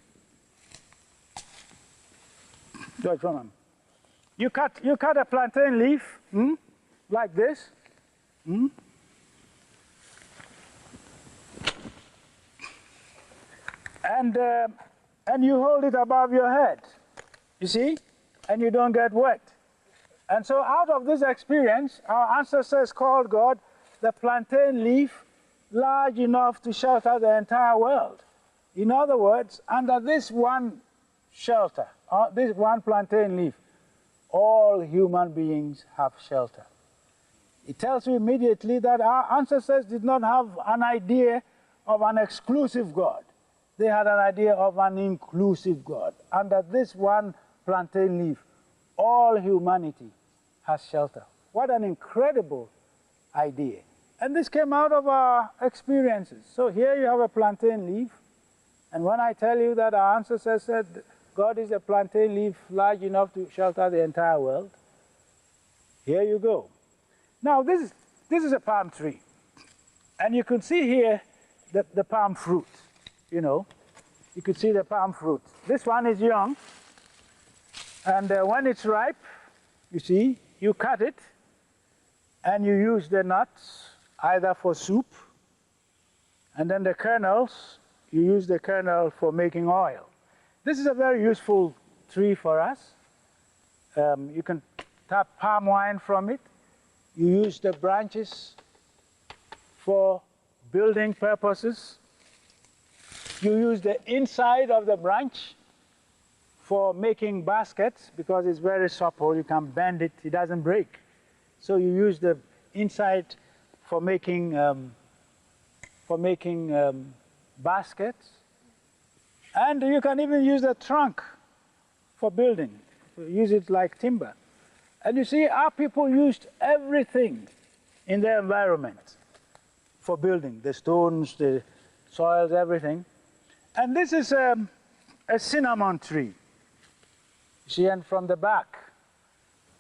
You cut a plantain leaf like this. And you hold it above your head, you see, and you don't get wet. And so out of this experience, our ancestors called God the plantain leaf large enough to shelter the entire world. In other words, under this one shelter, this one plantain leaf, all human beings have shelter. It tells you immediately that our ancestors did not have an idea of an exclusive God. They had an idea of an inclusive God. Under this one plantain leaf, all humanity has shelter. What an incredible idea. And this came out of our experiences. So here you have a plantain leaf, and when I tell you that our ancestors said God is a plantain leaf large enough to shelter the entire world, here you go. Now this is a palm tree, and you can see here the palm fruit, you know. You can see the palm fruit. This one is young, and when it's ripe, you see, you cut it, and you use the nuts either for soup, and then the kernels, you use the kernel for making oil. This is a very useful tree for us. You can tap palm wine from it. You use the branches for building purposes. You use the inside of the branch for making baskets because it's very supple. You can bend it, it doesn't break. So you use the inside for making baskets. And you can even use the trunk for building. Use it like timber. And you see, our people used everything in their environment for building, the stones, the soils, everything. And this is a cinnamon tree. You see, and from the back,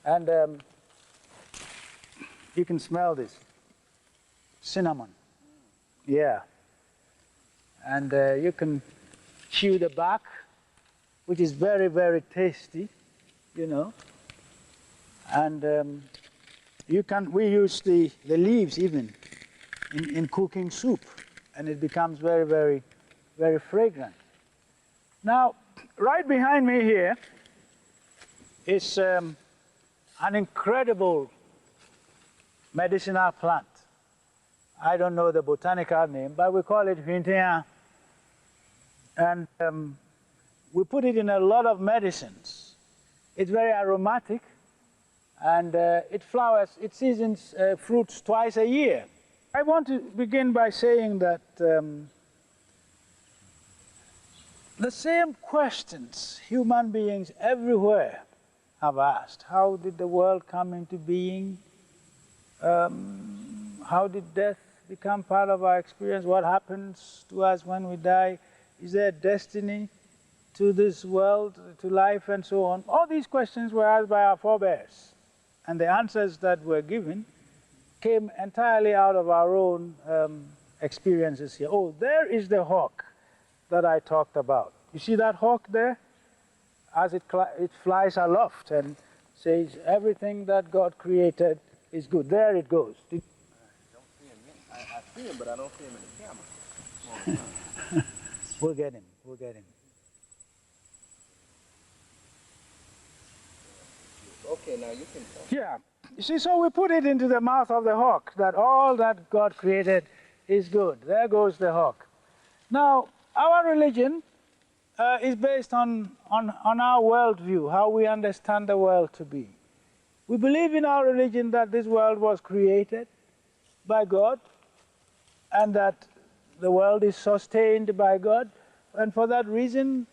and you can smell this. Cinnamon, yeah. And you can chew the bark, which is very, very tasty, you know. And we use the leaves even in cooking soup, and it becomes very, very, very fragrant. Now, right behind me here is an incredible medicinal plant. I don't know the botanical name, but we call it huintea. And we put it in a lot of medicines. It's very aromatic, and it flowers, it seasons fruits twice a year. I want to begin by saying that the same questions human beings everywhere have asked. How did the world come into being? How did death become part of our experience? What happens to us when we die? Is there a destiny to this world, to life, and so on? All these questions were asked by our forebears, and the answers that were given came entirely out of our own experiences here. Oh, there is the hawk that I talked about. You see that hawk there? As it flies aloft and says, everything that God created is good. There it goes.
I don't see him yet. I see him, but I don't see him in the camera.
We'll get him. We'll get him.
Okay, now you can talk.
Yeah. You see, so we put it into the mouth of the hawk, that all that God created is good. There goes the hawk. Now, our religion is based on our worldview, how we understand the world to be. We believe in our religion that this world was created by God, and that the world is sustained by God. And for that reason,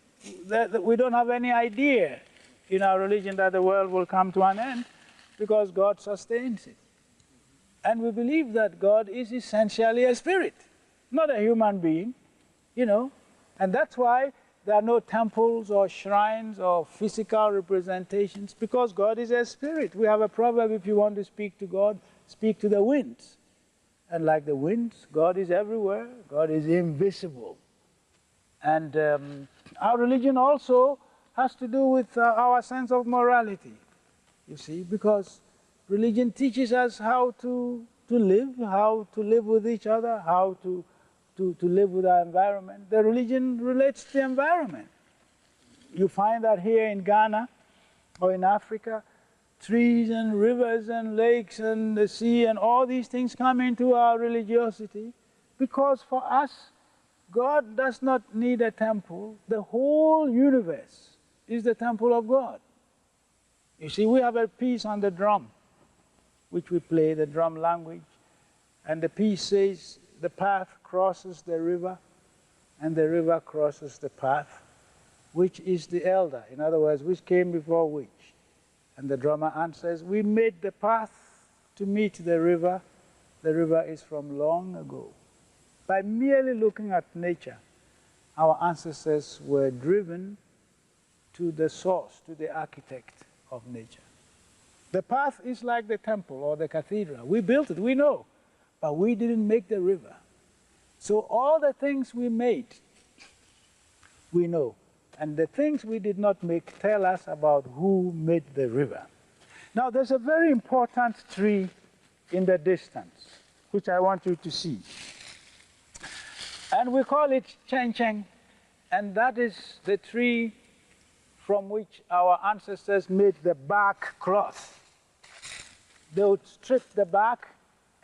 that we don't have any idea in our religion that the world will come to an end, because God sustains it. And we believe that God is essentially a spirit, not a human being, And that's why there are no temples or shrines or physical representations, because God is a spirit. We have a proverb: if you want to speak to God, speak to the winds. And like the winds, God is everywhere. God is invisible. And our religion also has to do with our sense of morality, you see, because religion teaches us how to live with each other, how to live with our environment. The religion relates to the environment. You find that here in Ghana or in Africa, trees and rivers and lakes and the sea and all these things come into our religiosity, because for us, God does not need a temple. The whole universe is the temple of God. You see, we have a piece on the drum, which we play, the drum language, and the piece says, the path crosses the river, and the river crosses the path. Which is the elder? In other words, which came before which? And the drummer answers, we made the path to meet the river. The river is from long ago. By merely looking at nature, our ancestors were driven to the source, to the architect of nature. The path is like the temple or the cathedral. We built it, we know, but we didn't make the river. So all the things we made, we know. And the things we did not make tell us about who made the river. Now there's a very important tree in the distance, which I want you to see. And we call it Cheng Cheng, and that is the tree from which our ancestors made the bark cloth. They would strip the bark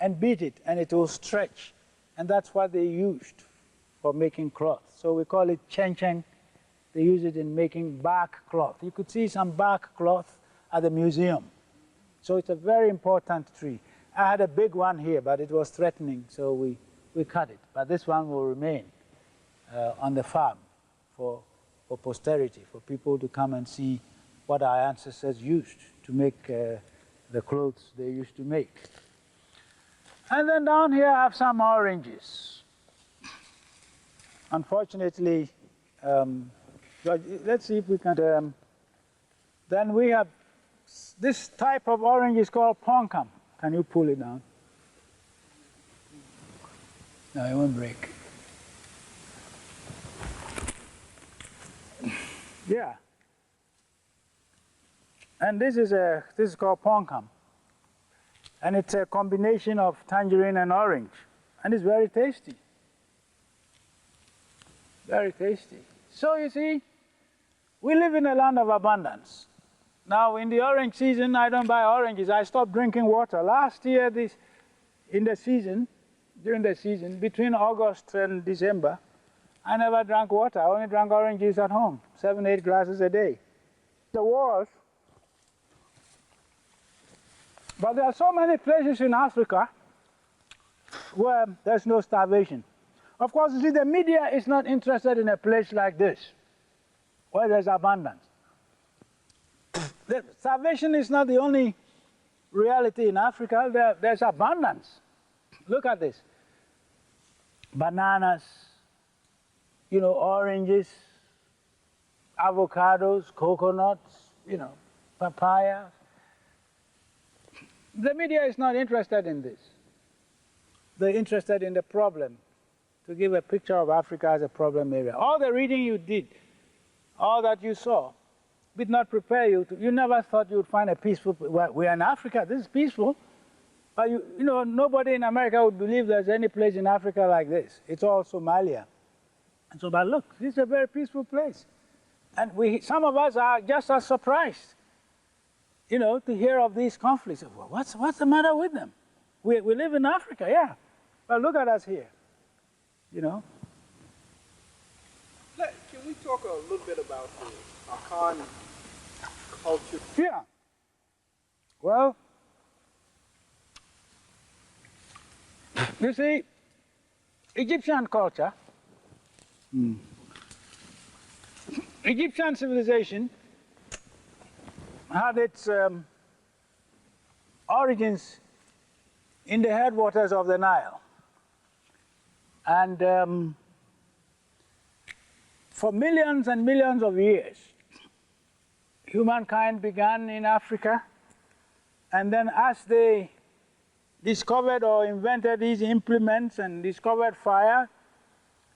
and beat it, and it will stretch. And that's what they used for making cloth. So we call it Cheng Cheng. They use it in making bark cloth. You could see some bark cloth at the museum. So it's a very important tree. I had a big one here, but it was threatening, so we cut it. But this one will remain on the farm for posterity, for people to come and see what our ancestors used to make the clothes they used to make. And then down here I have some oranges. Unfortunately, let's see if we can. Then we have this type of orange is called ponkam. Can you pull it down? No, it won't break. Yeah. And this is called ponkam. And it's a combination of tangerine and orange. And it's very tasty. Very tasty. So you see, we live in a land of abundance. Now in the orange season, I don't buy oranges. I stopped drinking water. Last year, during the season, between August and December, I never drank water. I only drank orange juice at home, 7, 8 glasses a day. The wars. But there are so many places in Africa where there's no starvation. Of course, you see, the media is not interested in a place like this, where there's abundance. Starvation is not the only reality in Africa. There's abundance. Look at this. Bananas, oranges, avocados, coconuts, papaya. The media is not interested in this. They're interested in the problem, to give a picture of Africa as a problem area. All the reading you did, all that you saw, did not prepare you to. You never thought you would find a peaceful. Well, we're in Africa. This is peaceful, but nobody in America would believe there's any place in Africa like this. It's all Somalia, and so. But look, this is a very peaceful place, and some of us are just as surprised, to hear of these conflicts. Well, what's the matter with them? We live in Africa, yeah, but look at us here, Can
we talk a little bit about the Akan culture?
Yeah. Well, you see, Egyptian culture, Egyptian civilization had its origins in the headwaters of the Nile. And for millions and millions of years, humankind began in Africa, and then as they discovered or invented these implements and discovered fire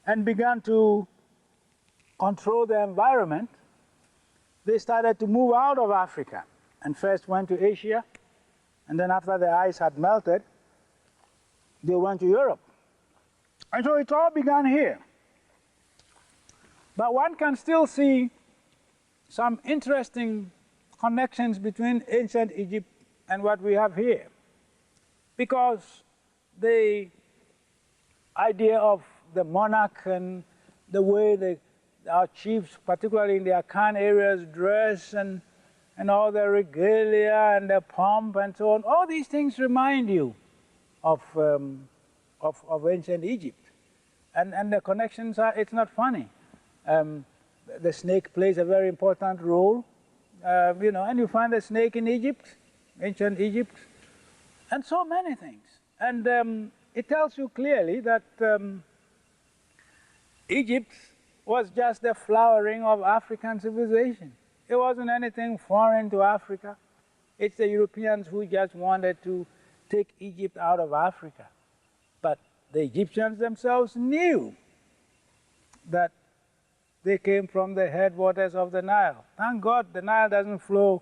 and began to control the environment, they started to move out of Africa and first went to Asia, and then after the ice had melted, they went to Europe. And so it all began here. But one can still see some interesting connections between ancient Egypt and what we have here. Because the idea of the monarch and the way our chiefs, particularly in the Akan areas, dress and all the regalia and the pomp and so on, all these things remind you of ancient Egypt. And the connections are, it's not funny. The snake plays a very important role, you know, and you find the snake in Egypt, ancient Egypt, and so many things. And it tells you clearly that Egypt was just the flowering of African civilization. It wasn't anything foreign to Africa. It's the Europeans who just wanted to take Egypt out of Africa. But the Egyptians themselves knew that they came from the headwaters of the Nile. Thank God the Nile doesn't flow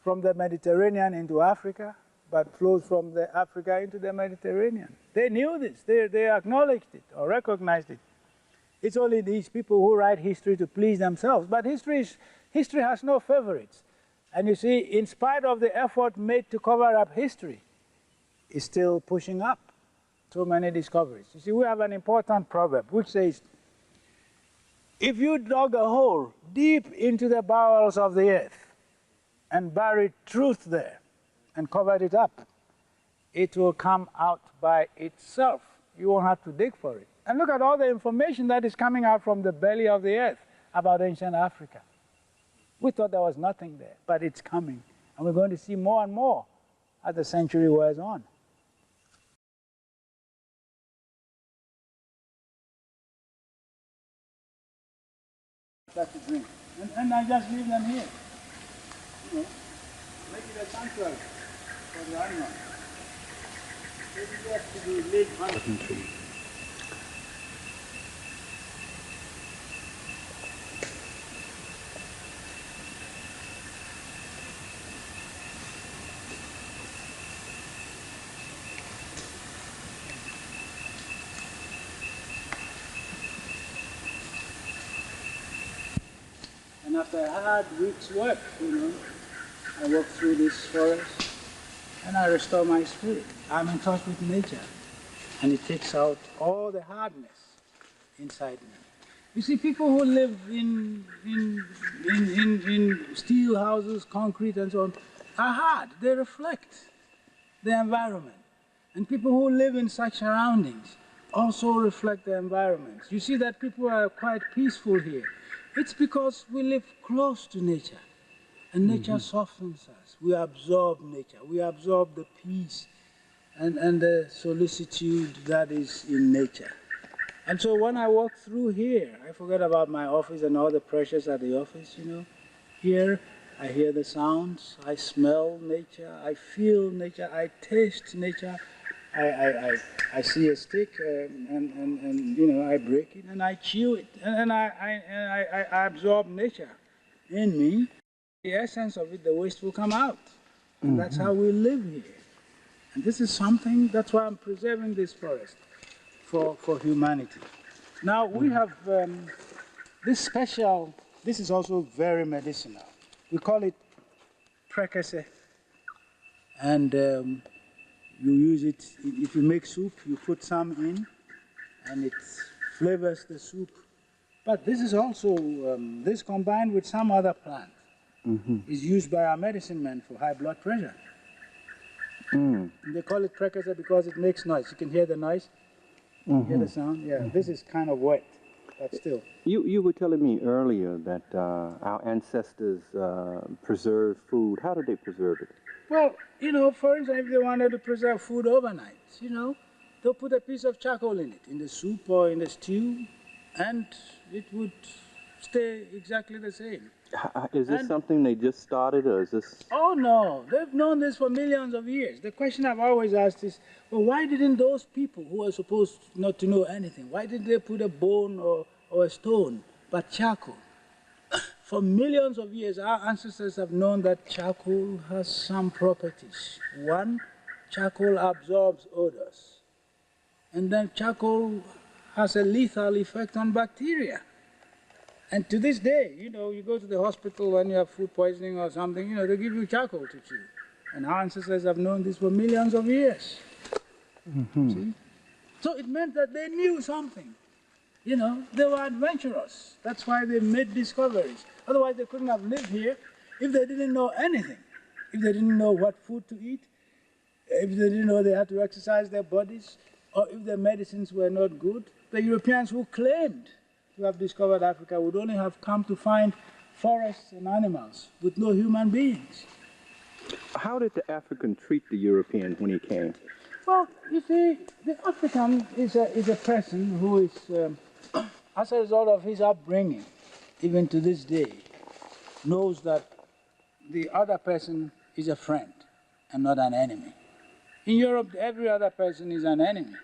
from the Mediterranean into Africa, but flows from the Africa into the Mediterranean. They knew this, they acknowledged it or recognized it. It's only these people who write history to please themselves. But history has no favorites. And you see, in spite of the effort made to cover up history, it's still pushing up so many discoveries. You see, we have an important proverb which says, if you dug a hole deep into the bowels of the earth and buried truth there and covered it up, it will come out by itself. You won't have to dig for it. And look at all the information that is coming out from the belly of the earth about ancient Africa. We thought there was nothing there, but it's coming. And we're going to see more and more as the century wears on. That's to drink. And I just leave them here. You know, make it a sanctuary for the animals. It has to be lit on. And after a hard week's work, you know, I walk through this forest and I restore my spirit. I'm in touch with nature, and it takes out all the hardness inside me. You see, people who live in steel houses, concrete and so on, are hard. They reflect the environment. And people who live in such surroundings also reflect the environment. You see that people are quite peaceful here. It's because we live close to nature, and nature softens us. We absorb nature. We absorb the peace and the solicitude that is in nature. And so when I walk through here, I forget about my office and all the pressures at the office, you know. Here, I hear the sounds, I smell nature, I feel nature, I taste nature. I see a stick and you know, I break it and I chew it and I absorb nature in me. The essence of it, the waste will come out. And that's how we live here. And this is something, that's why I'm preserving this forest for humanity. Now we have this special, this is also very medicinal. We call it prekese. And you use it, if you make soup, you put some in, and it flavors the soup. But this is also, this combined with some other plant, is used by our medicine men for high blood pressure. They call it prekese because it makes noise. You can hear the noise. You hear the sound? Yeah, this is kind of wet, but still.
You were telling me earlier that our ancestors preserved food. How did they preserve it?
Well, you know, for instance, if they wanted to preserve food overnight, you know, they'll put a piece of charcoal in it, in the soup or in the stew, and it would stay exactly the same.
Is this something they just started, or is this...
Oh no, they've known this for millions of years. The question I've always asked is, well, why didn't those people who are supposed not to know anything, why didn't they put a bone or a stone, but charcoal? For millions of years, our ancestors have known that charcoal has some properties. One, charcoal absorbs odors. And then charcoal has a lethal effect on bacteria. And to this day, you know, you go to the hospital when you have food poisoning or something, you know, they give you charcoal to chew. And our ancestors have known this for millions of years. See? So it meant that they knew something. You know, they were adventurous. That's why they made discoveries. Otherwise, they couldn't have lived here if they didn't know anything. If they didn't know what food to eat, if they didn't know they had to exercise their bodies, or if their medicines were not good. The Europeans who claimed to have discovered Africa would only have come to find forests and animals with no human beings.
How did the African treat the European when he came?
Well, you see, the African is a person who is, as a result of his upbringing, even to this day, knows that the other person is a friend and not an enemy. In Europe, every other person is an enemy,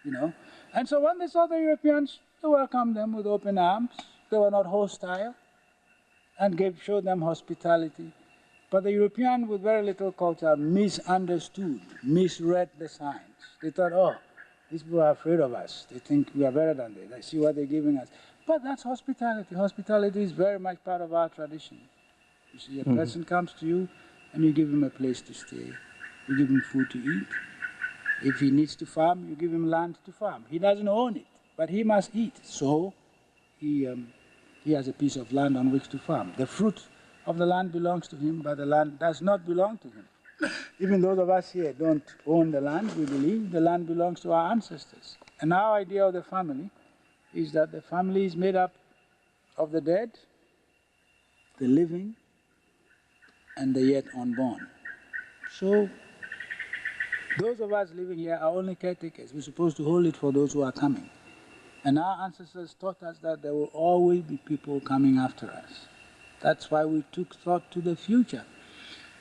you know. And so when they saw the Europeans, they welcomed them with open arms. They were not hostile and showed them hospitality. But the European, with very little culture, misunderstood, misread the signs. They thought, oh, these people are afraid of us. They think we are better than they. They see what they're giving us. But that's hospitality. Hospitality is very much part of our tradition. You see, a person comes to you and you give him a place to stay. You give him food to eat. If he needs to farm, you give him land to farm. He doesn't own it, but he must eat. So he has a piece of land on which to farm. The fruit of the land belongs to him, but the land does not belong to him. Even those of us here don't own the land. We believe the land belongs to our ancestors. And our idea of the family is that the family is made up of the dead, the living, and the yet unborn. So those of us living here are only caretakers. We're supposed to hold it for those who are coming. And our ancestors taught us that there will always be people coming after us. That's why we took thought to the future.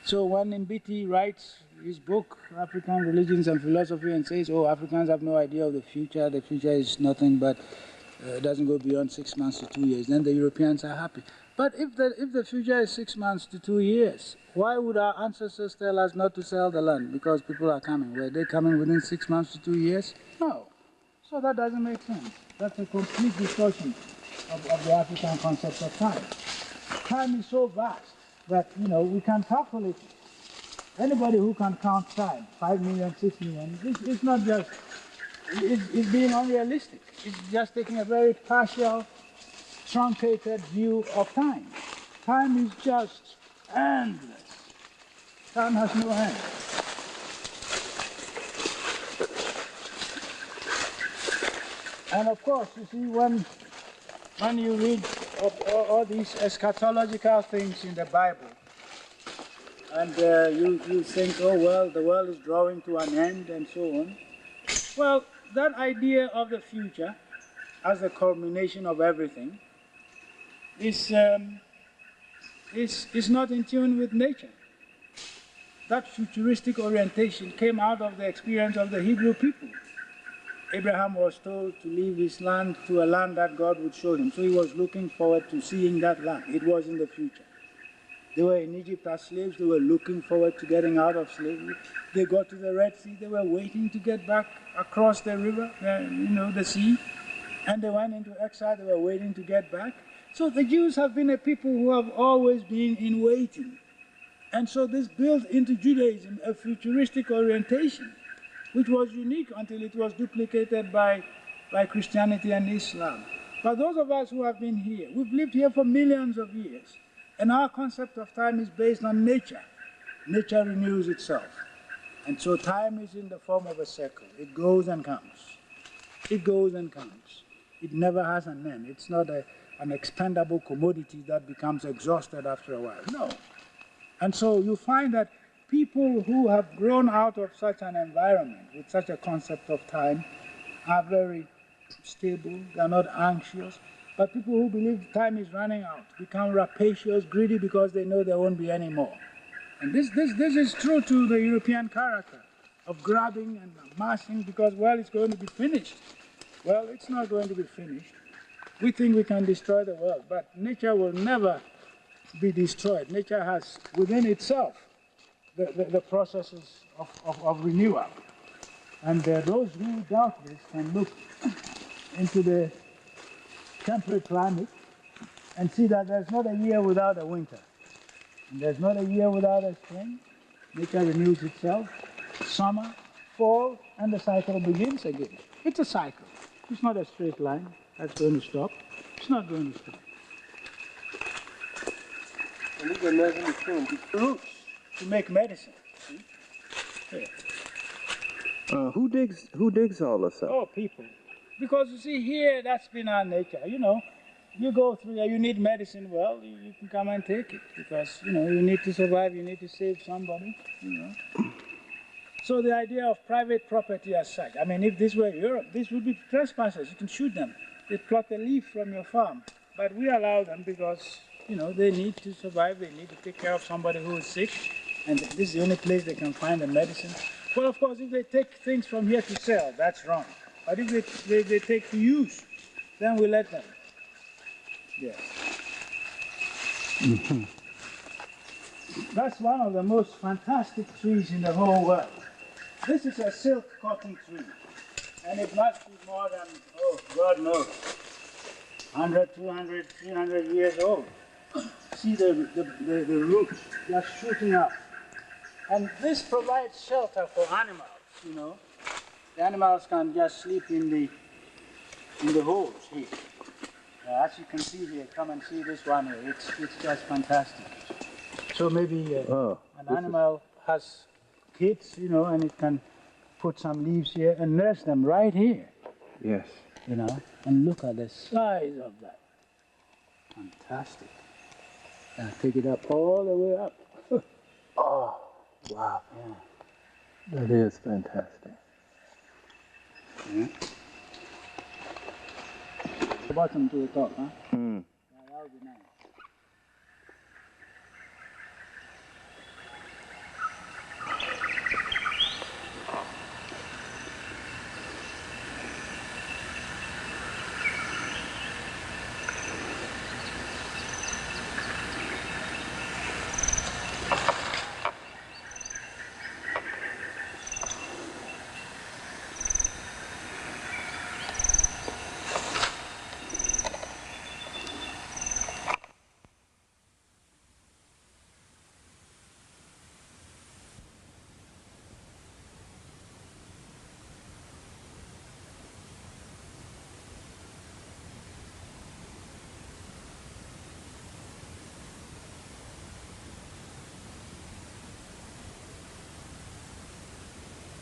So when Mbiti writes his book, African Religions and Philosophy, and says, oh, Africans have no idea of the future is nothing but, doesn't go beyond 6 months to 2 years, then the Europeans are happy. But if the future is 6 months to 2 years, why would our ancestors tell us not to sell the land? Because people are coming. Were they coming within 6 months to 2 years? No. So that doesn't make sense. That's a complete distortion of the African concept of time. Time is so vast that, you know, we can calculate it. Anybody who can count time, 5 million, 6 million, it's not just, it's being unrealistic. It's just taking a very partial, truncated view of time. Time is just endless. Time has no end. And of course, you see, when you read all these eschatological things in the Bible, and you think, oh, well, the world is drawing to an end and so on. Well, that idea of the future as the culmination of everything is not in tune with nature. That futuristic orientation came out of the experience of the Hebrew people. Abraham was told to leave his land to a land that God would show him. So he was looking forward to seeing that land. It was in the future. They were in Egypt as slaves. They were looking forward to getting out of slavery. They got to the Red Sea. They were waiting to get back across the river, the sea. And they went into exile. They were waiting to get back. So the Jews have been a people who have always been in waiting. And so this built into Judaism a futuristic orientation, which was unique until it was duplicated by Christianity and Islam. But those of us who have been here, we've lived here for millions of years, and our concept of time is based on nature. Nature renews itself. And so time is in the form of a circle. It goes and comes. It goes and comes. It never has an end. It's not an expendable commodity that becomes exhausted after a while. No. And so you find that people who have grown out of such an environment with such a concept of time are very stable, they are not anxious. But people who believe time is running out become rapacious, greedy because they know there won't be any more. And this is true to the European character of grabbing and amassing because, well, it's going to be finished. Well, it's not going to be finished. We think we can destroy the world, but nature will never be destroyed. Nature has within itself the processes of renewal. And those who doubt this can look into the temperate climate and see that there's not a year without a winter. And there's not a year without a spring. Nature renews itself. Summer, fall, and the cycle begins again. It's a cycle. It's not a straight line that's going to stop. It's not going to stop.
And these are medicine too.
Roots to make medicine. See? Here.
Who digs all this up?
Oh, people. Because you see here, that's been our nature. You know, you go through there, you need medicine, well, you can come and take it. Because, you know, you need to survive, you need to save somebody, you know. So the idea of private property as such, I mean, if this were Europe, this would be trespassers. You can shoot them. They pluck a leaf from your farm. But we allow them because, you know, they need to survive. They need to take care of somebody who is sick. And this is the only place they can find the medicine. Well, of course, if they take things from here to sell, that's wrong. But if they take to use, then we let them. Yes. Mm-hmm. That's one of the most fantastic trees in the whole world. This is a silk cotton tree, and it must be more than, oh, God knows, 100, 200, 300 years old. See the roots just shooting up. And this provides shelter for animals, you know. The animals can just sleep in the holes here. As you can see here, come and see this one here. It's just fantastic. So maybe an animal has kids, you know, and it can put some leaves here and nurse them right here.
Yes.
You know, and look at the size of that. Fantastic. Now take it up all the way up.
Oh, wow.
Yeah.
That is fantastic.
Yeah. The bottom to the top, huh?
Mm.
Yeah, that would be nice.